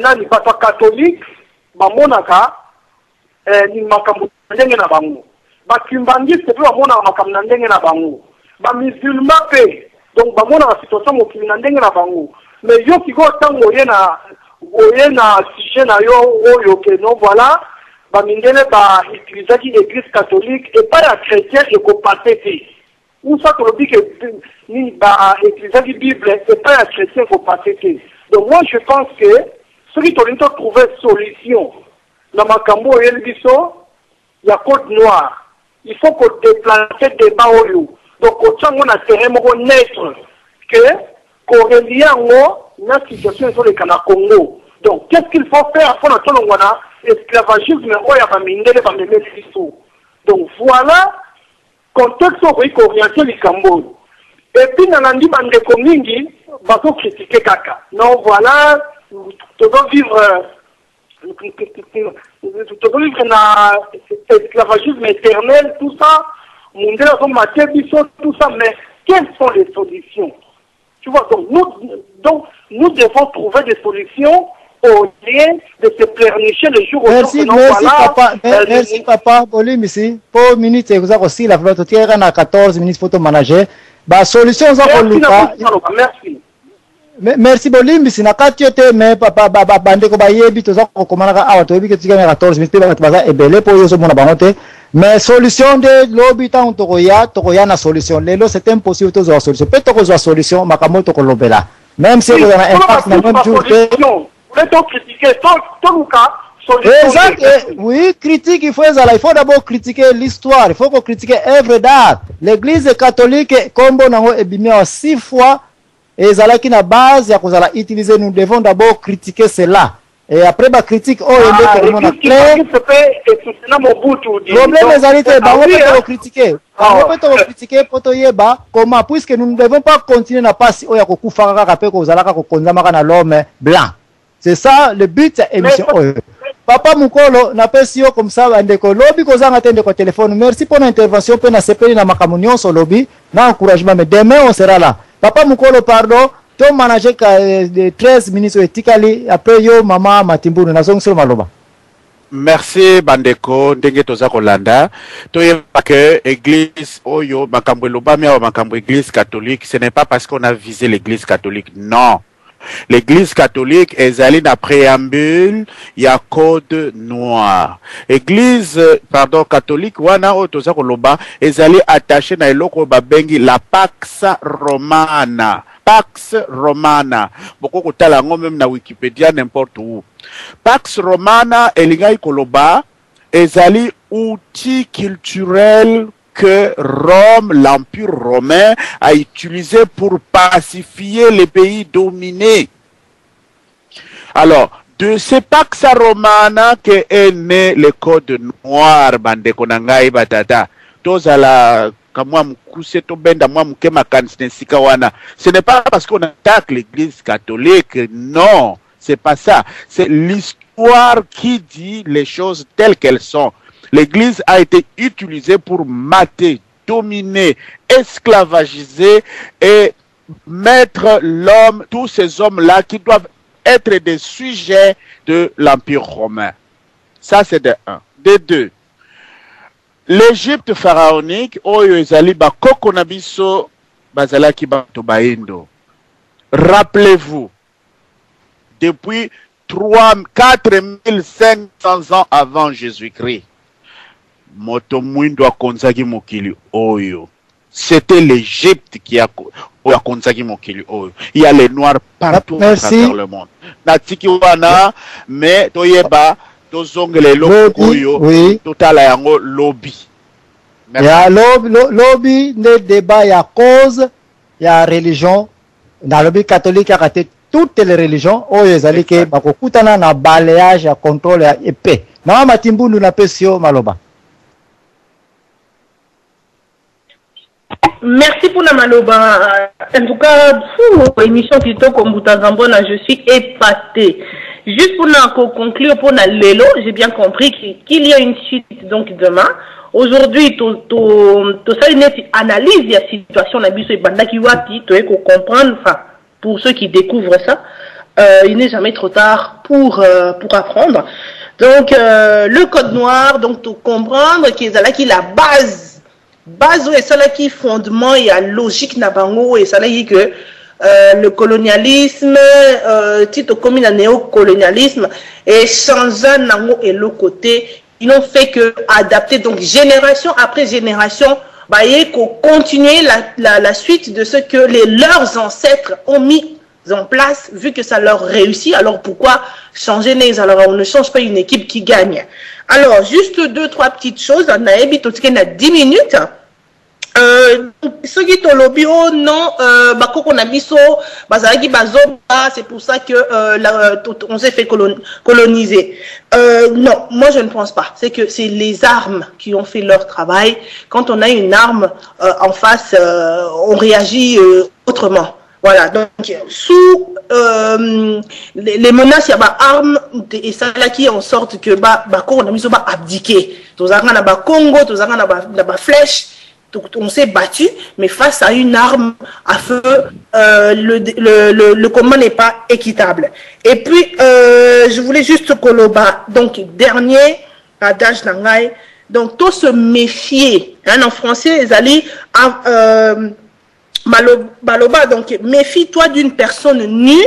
nani papa catholique bamonaka ni makambo ndenge na bango bakimbangiste pe bamona makambo na ndenge na bango ba musulman pe donc bamona na situation mokili na ndenge na bango mais yo kiko tango oye na sujet na yo oyo ke non voilà ba mindele ba utilisaki l'église catholique et pas la chrétien et ko patete ou ça to dit que ni ba utilisaki bible et pas la chrétien ko patete donc moi je pense que ceux qui ont trouvé solution dans ma cambo et biso, il y a Côte Noire. Il faut qu'on déplace des débat au lieu. Donc, on a terrain neutre que Corélien na situation sur le Canada Congo. Donc, qu'est-ce qu'il faut faire pour notre esclavagisme ou ya bamindele bamemeli biso. Donc, voilà contexte où orienté le Cambodge. Et puis, Nanandi Bandeko Mingi, baso critiquer Kaka. Non, voilà, tu dois vivre dans l'esclavagisme éternel, tout ça, tout ça, mais quelles sont les solutions? Tu vois, donc nous devons trouver des solutions au lieu de se pleurnicher le jour où merci, papa. Merci, papa. Bolim ici. Pour minutes, vous avez aussi la flotte. Tu as 14 minutes pour te manager. Bah, solution, merci. Merci Bolim, si na katiote mais papa bande ko bayebi to za ko komana awa to bi ke tika 14 minutes ba baza ebele po yo so mona bangote mais solution de lobby tant to ya na solution lelo c'est impossible to zo solution peut to zo solution makamoto ko lobela même si vous avez un impact na même jour peut critiquer tout cas. Exact. Oui, critique, il faut d'abord critiquer l'histoire, il faut qu'on critique œuvre d'art. L'église catholique comme bonango ebimia 6 fois. Et ça qui na base ya kozala utiliser, nous devons d'abord critiquer cela. Et après ba critique oh et le clair. Problème les alités ba on peut critiquer. On peut critiquer poto yeba comment puisque nous ne devons pas continuer na passe oh ya kokufa kaka pe kozala ka konzama kana l'homme blanc. C'est ça le but de émission. Papa Mukolo na pesio comme ça bandeko lobby kozanga tende ko téléphone. Merci pour l'intervention pe na sepeli na makamunion so lobby na encouragement mais demain on sera là. Papa Mukolo, pardon, ton manager de 13 minutes etikali après yo mama Matimbunu na zongi maloba. Merci Bandeko, ndenge toza kolanda. Toyeba que église oyo makambo loba mia makambo église catholique, ce n'est pas parce qu'on a visé l'église catholique, non. L'église catholique ezali na préambule ya code noir. Église catholique wana o toza koloba ezali attaché na eloko babengi la Pax Romana. Pax Romana. Boko kotala ngo même na Wikipédia n'importe où. Pax Romana elingai koloba ezali outil culturel que Rome, l'Empire romain, a utilisé pour pacifier les pays dominés. Alors, de ce Pax Romana que est né le code noir, bande konangai batata. Tozala kamwa mkuse to benda mwa mkema kansika wana. Ce n'est pas parce qu'on attaque l'église catholique, non, c'est pas ça. C'est l'histoire qui dit les choses telles qu'elles sont. L'église a été utilisée pour mater, dominer, esclavagiser et mettre l'homme, tous ces hommes-là qui doivent être des sujets de l'Empire romain. Ça, c'est de un. De deux, l'Égypte pharaonique, oyo ezali ba kokonabiso bazalaki bato baindo. Rappelez-vous, depuis 4500 ans avant Jésus-Christ, moto mwindo akonzaki mokili oyo. C'était l'Égypte qui a konzaki mokili oyo. Il y a les noirs partout dans le monde. Natiki wana mais toyeba tozongele oyo totala yango lobby. Ya lobby ne débat ya cause ya religion na lobby catholique a raté toutes les religions oyo ezali ke bakokutana na balayage ya contrôle ya épée. Na Matimbundu na pesio maloba. Merci pour la maloba. En tout cas, pour l'émission plutôt comme Boutazambona, je suis épatée. Juste pour conclure pour Lelo, j'ai bien compris qu'il y a une suite donc demain. Aujourd'hui, tout ça, une analyse de la situation de la banda qui va comprendre, enfin, pour ceux qui découvrent ça, il n'est jamais trop tard pour apprendre. Donc, le code noir, donc, tout comprendre qu'il y a la base et ça là qui fondement et la logique nabango et ça là que le colonialisme titre comme le néocolonialisme et changer nango et le côté ils n'ont fait que adapter donc génération après génération bah et continuer la suite de ce que leurs ancêtres ont mis en place, vu que ça leur réussit, alors pourquoi changer les? Alors on ne change pas une équipe qui gagne. Alors, juste 2-3 petites choses, on a évité 10 minutes. Ceux qui ont lobby, non, c'est pour ça que on s'est fait coloniser. Non, moi je ne pense pas. C'est que c'est les armes qui ont fait leur travail. Quand on a une arme en face, on réagit autrement. Voilà, donc sous les menaces, il y a des armes et ça là qui en sorte que on a mis abdiqué. Tous avons na Congo, tous avons na flèche. On s'est battu, mais face à une arme à feu, le combat n'est pas équitable. Et puis, je voulais juste Koloba, donc dernier adage d'Angaï, donc tout se méfier. Hein, en français, ils allaient Maloba, donc méfie-toi d'une personne nue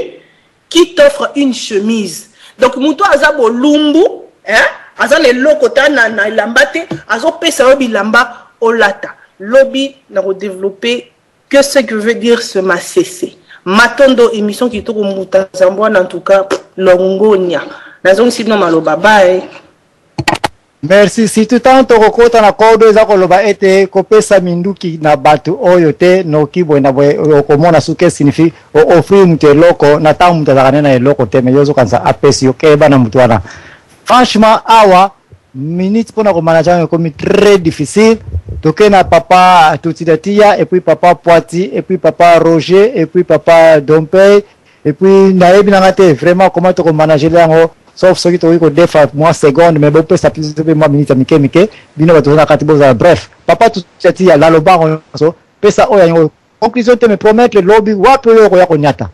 qui t'offre une chemise. Donc, Mouto Azabo Lumbu, hein, Azan le lokota na lambate, Azo pesa bilamba olata. Lobby n'a redéveloppé que ce que veut dire ce macessé. Matondo émission qui tourne au Mutazamboine en tout cas, longonia. Nazong sinon maloba bye. Merci. Si tout temps to kokota na kodo za koloba ete kopesa minduki na batu oyo te no kibo na bwe okomona suke signifie offrir mute loko na tamu mutazakane na loko te meyozo kansa apesi okeba na mutwana. Franchement awa minutes pour nous manager comme très difficile. Donc on a papa Toutidatia et puis papa Poiti et puis papa Roger et puis papa Dompey et puis Naebi Nangate vraiment comment tu manager là sauf ceux qui t'ont eu que des fois moi seconde mais bon peut ça plus moi minutes mike bino batona katiboza bref papa Toutidatia la loba so pesa oya ngo conclusion te me promettre le lobby wapi yo ya konyata.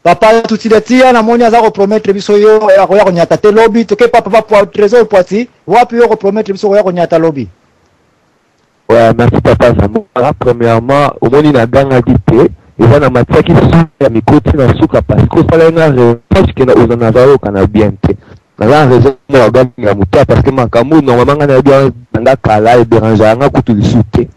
Papa Toutidatia na moni aza ko promettre biso yo ya ko nyata te lobby to ke papa pour trésor Poiti wapi yo ko promettre biso ya ko nyata lobby. Ouais, merci papa Zambona. Premièrement, au moni na ganga dite eza na mataki ya mikoti na suka parce que ça na réponse que na ozana zao kana bien te. Na raison mo ganga ya muta parce que makamu normalement na bien nga kala et déranger nga kutu lisute.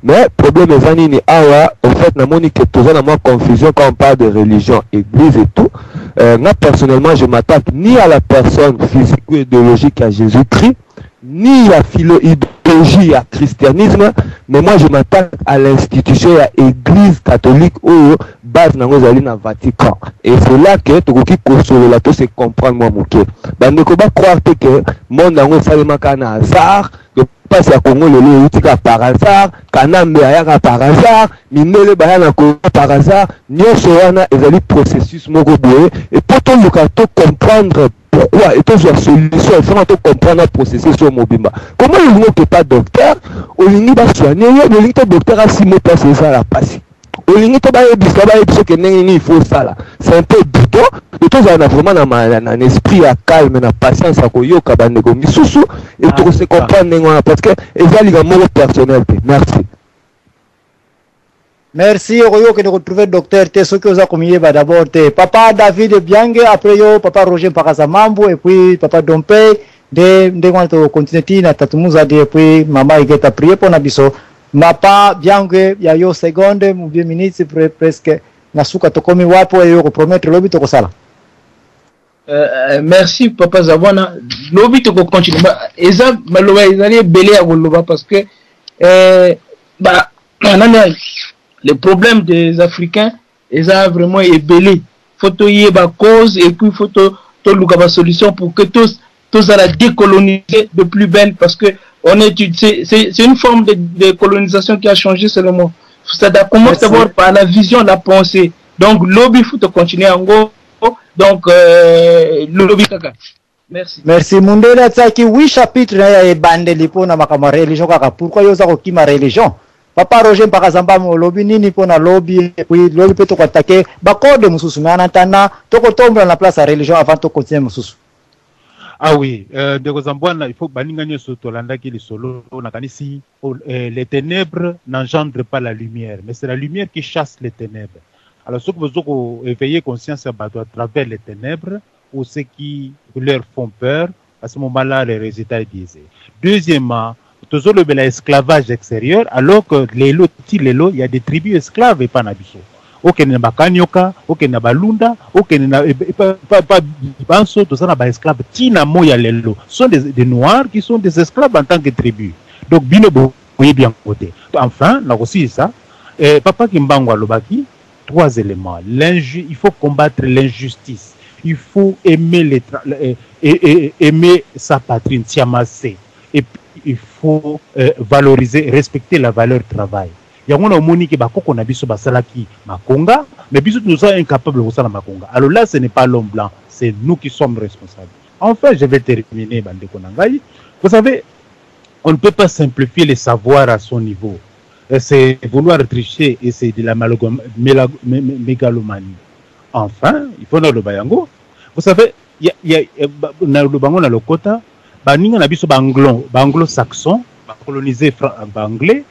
Mais problème est ni awa en fait na moni que tous na moi confusion quand on parle de religion, église et tout. Moi personnellement je m'attaque ni à la personne physique ou idéologique à Jésus-Christ, ni à philo-idéologie à christianisme, mais moi je m'attaque à l'institution à église catholique ou base na ngozali na Vatican. Et c'est là que tokoki kosolo la to se comprendre moi moké. Bandeko ba croire que monde na ngozali kana hasard. Passe à Congo le utika par hasard, Kanambe ayaka par hasard, Minele bayana par hasard, nyonso wana ezali processus moko boye et pour tout le cas comprendre pourquoi et tout la solution il faut tout comprendre le processus au mobimba. Comment il n'est pas docteur, au ligne ba soigner, le ligne docteur a 6 mois passer ça la passer. Au ligne to ba ebisa ba ebiso que il faut ça là. C'est un peu bidon. Et tout ça vraiment un esprit à calme, na patience à koyoka bandeko misusu et tout se comprendre parce que ezali ga mot personnel. Merci. Merci Royo que de retrouver docteur te ce que vous a communiqué d'abord te papa David Biange après yo papa Roger Mpakasamambo et puis papa Dompey de quand continuer na tatumuza de puis maman igeta prier pour na biso mapa Biange ya yo seconde mu 2 minutes presque nasuka tokomi wapo yo ko promettre lobi to kosala. Merci papa Zabwana lobi to ko continue eza maloba ezali belé à koloba parce que les problèmes des Africains eza vraiment ébélé faut to yeba cause et puis faut to luka ba solution pour que tous à la décoloniser de plus belle parce que on c'est une forme de colonisation qui a changé seulement. Ça commence d'abord par la vision, la pensée. Donc lobby faut continuer en gros. Donc le lobby kaka. Merci. Merci Mundela tsaki 8 chapitres na ya bandeli pona makama religion kaka. Pourquoi yoza ko kima religion? Papa Roger Mpakazamba mo lobby nini pona lobby et puis lobby peut to attaquer ba code mususu mais en attendant to ko tomber na place à religion avant to continuer mususu. Ah oui, de Zambwana, il faut baningagner ce tolanda qui est solo. On a ici les ténèbres n'engendrent pas la lumière, mais c'est la lumière qui chasse les ténèbres. Alors ceux qui veulent éveiller conscience à travers les ténèbres ou ceux qui leur font peur, à ce moment-là les résultats sont biaisés. Deuxièmement, toujours le esclavage extérieur, alors que il y a des tribus esclaves et pas nabiso. Ok, na bakanyoka, ok na balunda, ok na pas banso, tout ça na ba esclaves. Tina moya lelo sont des noirs qui sont des esclaves en tant que tribu. Donc bino voyez bien côté. Enfin, là aussi ça. Papa Kimbango Alobaki, 3 éléments. Il faut combattre l'injustice. Il faut aimer aimer sa patrie, s'amasser. Et puis, il faut valoriser, respecter la valeur travail. Il y a un moni qui qu'on a biso basalaki makonga, mais biso nous sommes incapables de faire makonga. Alors là, ce n'est pas l'homme blanc, c'est nous qui sommes responsables. Enfin, je vais terminer, Bande Konangai. Vous savez, on ne peut pas simplifier les savoirs à son niveau. C'est vouloir tricher et c'est de la mégalomanie. Enfin, il faut le bayango. Vous savez, il y a le bango dans le quota, baninga na biso anglo-saxon, colonisé anglais.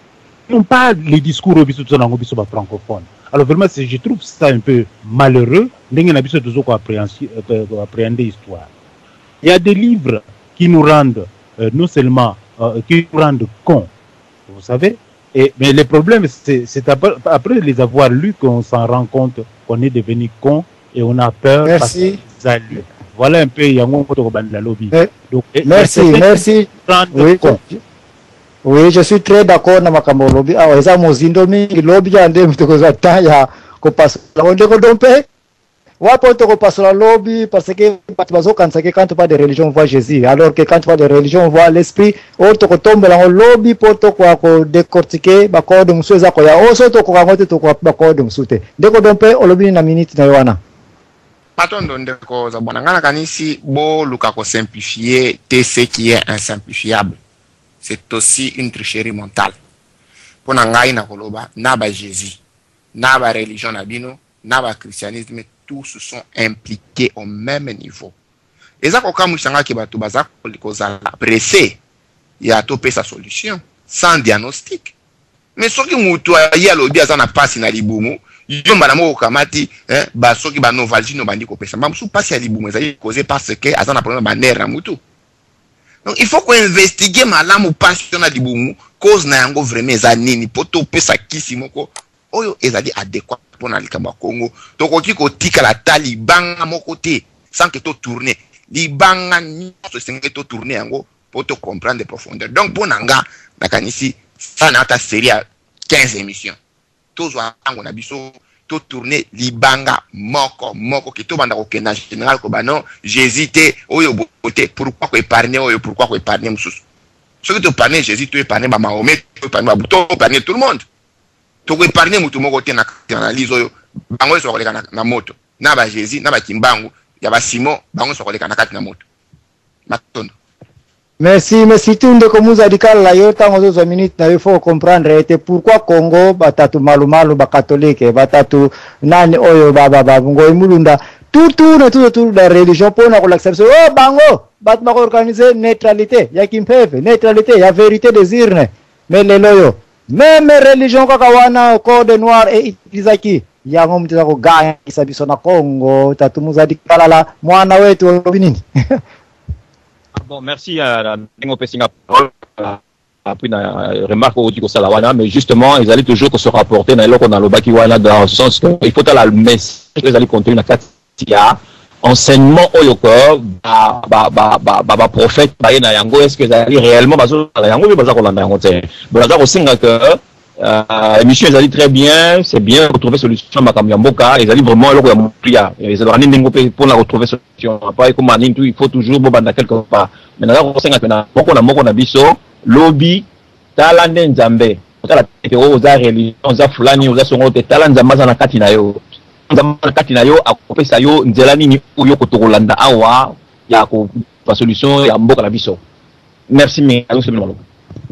Non pas les discours au biso dans biso francophone. Alors vraiment, je trouve ça un peu malheureux. N'enga na biso toujours appréhender l'histoire. Il y a des livres qui nous rendent non seulement qui nous rendent cons, vous savez. Mais le problème, c'est après les avoir lus qu'on s'en rend compte qu'on est devenu con et on a peur. Merci. Voilà un peu Yango la lobby. Donc, merci. Oui, je suis très d'accord na makambo lobby. Ah, eza mozindo mingi lobby ande mtukoza taya ko passe on de dompe. Wapo to ko passe la lobby parce que bazo quand tu parles de religion on voit Jésus alors que quand tu parles de religion on voit l'esprit auto ko tombe la lobby poto kwa ko décortiquer ba code msueza ko ya oso to ko ngote to ko ba code msute. Ndeko dompe o lobby na minute na yoana. Patondo ndeko za bwana ngana kanisi bo luka ko simplifier ce qui est insimplifiable. C'est aussi une tricherie mentale. Pour ngai na koloba na ba Jésus, na ba religion na bino, na ba christianisme, tous sont impliqués au même niveau. Et ça quand mushanga ki batu baza kozala pressé, ya topé sa solution sans diagnostic. Mais soki mutu ya lobi azana pasi na libumu, yomba na moko kamati ba soki ba novalgie no bandi ko pesa. Mamsu pasi ya libumu ezali causé parce que azana problème ba nerf na mutu. Donc il faut qu'on investigue malamu passion na libumu cause na yango vraiment za nini poto pesa kisi moko oyo ezali adéquat pour na likamba Congo to koki ko tika la talibanga moko te sans que to tourner libanga ni to senge to tourner yango poto comprendre de profondeur. Donc pour nanga na kanisi ça na ta série à 15 émissions to zwa ngo na biso to tourner libanga moko ki to banda ko kena général ko banon Jésus te oyo boté pourquoi ko épargner oyo pourquoi ko épargner mususu ce que tu épargner Jésus tu épargner ba Mahomet tu épargner ba Bouton épargner tout le monde to ko épargner mutu moko te na analyse oyo bango so ko leka na moto na ba Jésus na ba Kimbangu ya ba Simon bango so ko leka na kati na moto matondo. Merci tunde komuza dikala yo tango zo minute na il faut comprendre et pourquoi Congo batatu malumalu ba catholique batatu nani oyo baba ngo mulunda tout la religion pour na ko l'accepter oh bango bat ma organiser neutralité ya kimpeve neutralité ya vérité des urnes mais les loyo même religion kaka wana code noir et itilizaki yango mteza ko ganya kisabiso na Congo tatumuza dikala la mwana wetu binini. Bon, merci à Nengo Pessinga après une remarque au Diko Salawana, mais justement, ils allaient toujours se rapporter dans le Bakiwana dans le sens qu'il faut à la messe, ils allaient contenir la katia, enseignement au Yoko, prophète, Yango, est-ce que ça allait réellement, Yango, mais Baza Kolanda Yango, Baza Kosinga que, l'émission, ils allaient très bien, c'est bien retrouver solution, Makam Yamboka, ils allaient vraiment, ils allaient pour la retrouver solution, après, comme il faut toujours, quelque part. Maintenant, on a biso, lobby, talande nzambe, tala tete oza religion, oza fulani, oza songo te talande nzambe za na kati na yo. Nzambe na kati na yo akopesa yo nzela nini oyo kotokolanda awa ya ko pa solution ya mboka na biso. Merci mais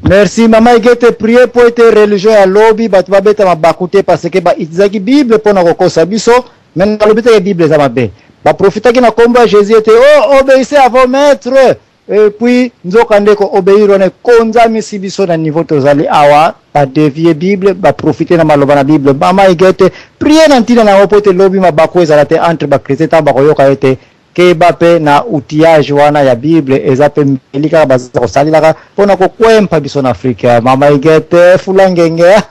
merci mama igete prier pour être religion ya lobby batu babeta mabakute parce que ba izaki bible pona kokosa biso mais na lobby te bible za mabe. Ba profitaki na komba Jésus était oh obéissez à vos maîtres. Et puis nzoka ndeko obéir on est konza misibiso na niveau tozali awa ba dévier bible ba profiter na maloba na bible mama igete prier na ntina na opote lobby mabako ezala te entre ba chrétien ta ba koyoka ete keba pe na outillage wana ya Bible eza pe melika baza kosalilaka pona kokwempa biso na Afrika. Mama Igete Fulangenge.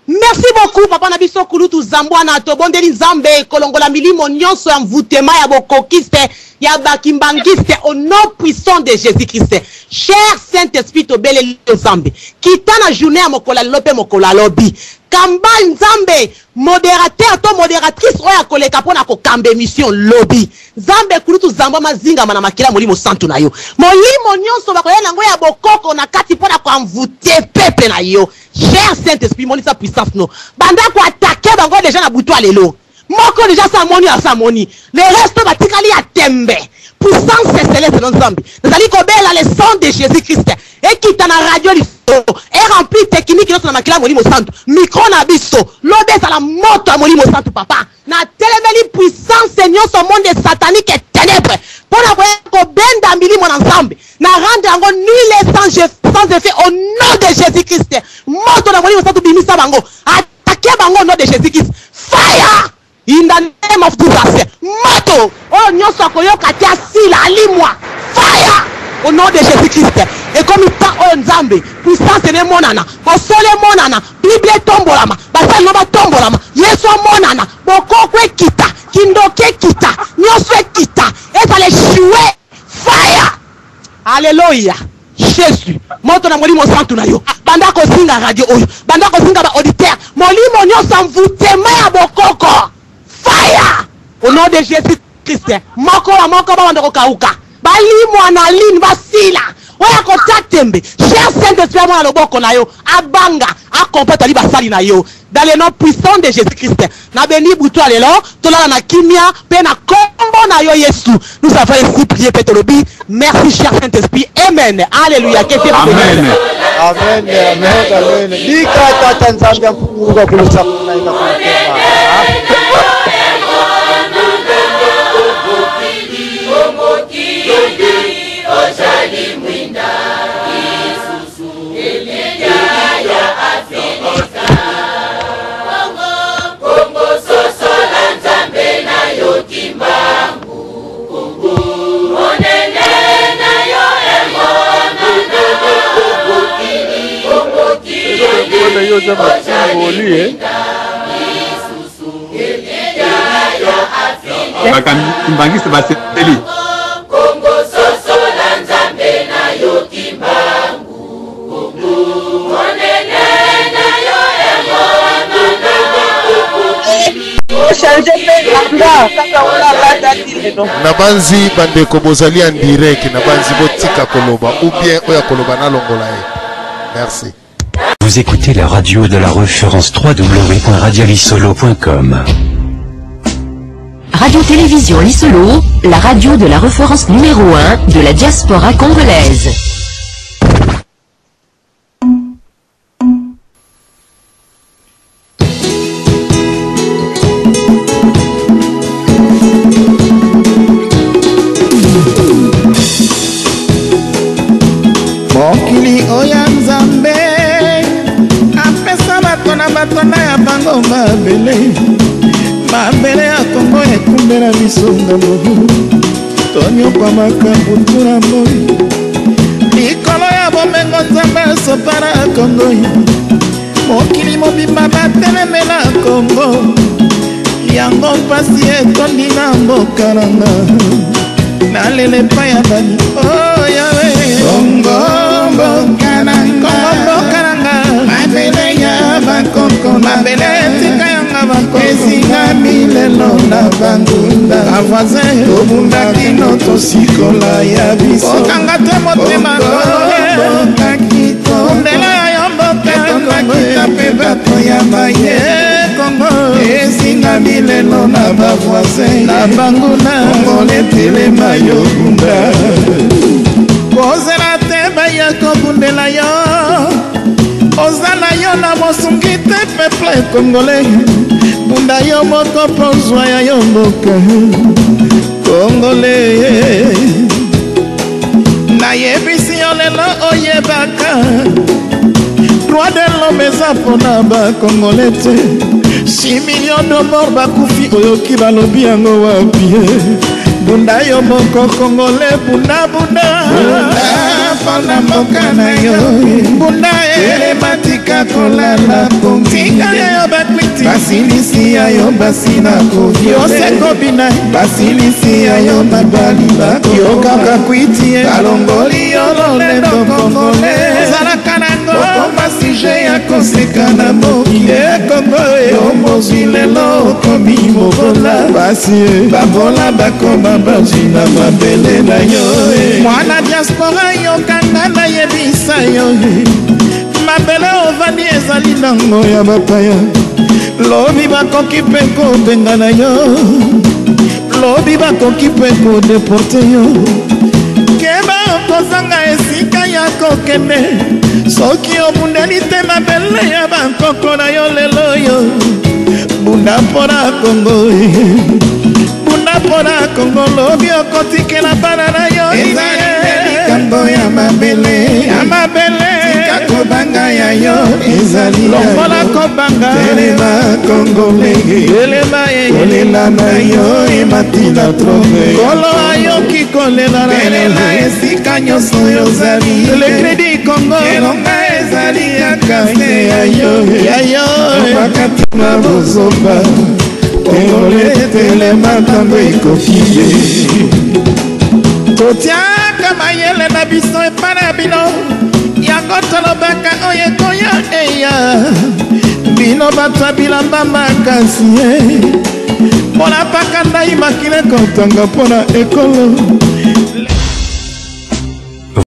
Merci beaucoup papa na biso kulutu Zambwana tobondeli Nzambe kolongola milimo nyonso ya mvutema ya bokokiste ya bakimbangiste au nom puissant de Jésus-Christ. Cher Saint-Esprit tobeleli Nzambe kitana journée ya mokola lope mokola lobi kamba Nzambe modérateur to modératrice oya koleka pona ko kambe mission lobby Nzambe kulutu Zambwa mazinga mana makila molimo santu na yo molimo nyonso bakoya nango ya bokoko na kati pona ko mvute pepe na yo. Cher Saint-Esprit moni sa puissance no banda ko attaquer bango déjà na butu alelo moko déjà sa moni le reste batikali ya tembe puissance céleste dans Nzambe nazali ko bela le sang de Jésus-Christ et qui ta na radio est rempli technique na makila molimo santu micro na biso lobe za la moto ya molimo santu papa na telemeli puissance nyonso monde satanique et ténèbres pona ko benda milimo na Nzambe na rendre ango nul et sans effet au nom de Jésus-Christ moto na molimo santu bimisa bango attaquer bango au nom de Jésus-Christ fire in the name of Jesus moto oh nyonso koyoka tia sila alimwa fire au nom de Jésus-Christ. Et comme il parle au Nzambe, puissance ne monana, bosole monana, Bible tombolama, basal no ba tombolama, Yesu monana, bokokwe kita, kindoke kita, nyoswe kita, et ça les chouer fire. Alléluia. Jésus. Moto na molimo santu na yo. Banda ko singa radio oyo, banda ko singa ba auditeur, molimo nyosa mvutema ya bokoko. Fire. Au nom de Jésus-Christ. Moko ba wandoko kauka. Balimo analine basila oya kontaktembe cher Saint-Esprit mwana loboko na yo abanga akompleta li basali na yo dans le nom puissant de Jésus-Christ na beni butu alelo tolala na kimia pe na kombo na yo Yesu nous avons ainsi prié petolobi merci cher Saint-Esprit amen alléluia amen amen amen dika tata Nzambe mpuruka kulusa na ikakutema Mbangisi baseli Kongo soso la Nzambe na yo kimbangu monene na yo na banzi bandeko bozali en direct na banzi botika koloba ou bien oya koloba na longola ye. Merci. Vous écoutez la radio de la référence www.radialisolo.com. Radio-Télévision Lisolo, la radio de la référence numéro 1 de la diaspora congolaise. mokili oya Nzambe apesa bato na ya bango mabele ya Kongo ekumbela biso ngano tonyokwamaka butu na moi likolo ya bomengo Nzambe asopana Kongo mokili mobimba batelemela Kongo yango mpasi etondi na mboka nanga nalele pa ya bani oyawe Kongo mboka nanga mabele ya bakoko mabele etika yanga bakoko esinga milelo na bangunda bavoisin tobunda kino tosikola ya biso okanga te motema ondela ya mboka tokakita mpe bato ya maye Kongo esinga milelo na bavoisin na bangunda ngole telema yo bunda kozela te baya kobundela yo ozala yo na mosungi te peuple congolais bunda yo moko pozwa ya yo mboka congolais nayebisi yo lelo oyebaka droit de l'homme eza mpona bacongolais te 6 millions de mort bakufi oyoki balobi yango wapie bunda yo moko kongole bunda pona mboka na yo bunda elematika kolala tika yo bakwiti basilisi ya yo basina kofi oseko bina basilisi ya yo mabali bako yo kaka kwiti balongoli yo lolendo kongole ozalaka nango okoma sije ya koseka na moki ekongo yo mozwi lelo okomi mokola basi babola bakoma bazwi na mabele na yo mwana diaspora yokanga nayebisa yo mabele ovandi ezali nango ya bapaya lobi bakoki mpe kobenga na yo lobi bakoki mpe kodeporte yo keba okozanga esika ya kokende soki obundeli te mabele ya bankoko na yo lelo yo bunda mpona kongo bunda mpona kongo lobi okotikela bana na yo ezali likambo ya mabele kobanga ya yo ezali lokola kobanga telema kongole kolela na yo ematina trove kolo ayoki kolela na yo esika nyonso yozali le kredi kongo elonga ezali ya kase ya yo obakatima bozoba kongole telema ntango ekoki ye totiaka mayele na biso epa na bino yango tolobaka oyo ekoya eya bino bato ya bilamba makasi mpona mpaka ndai makile kotanga mpona ekolo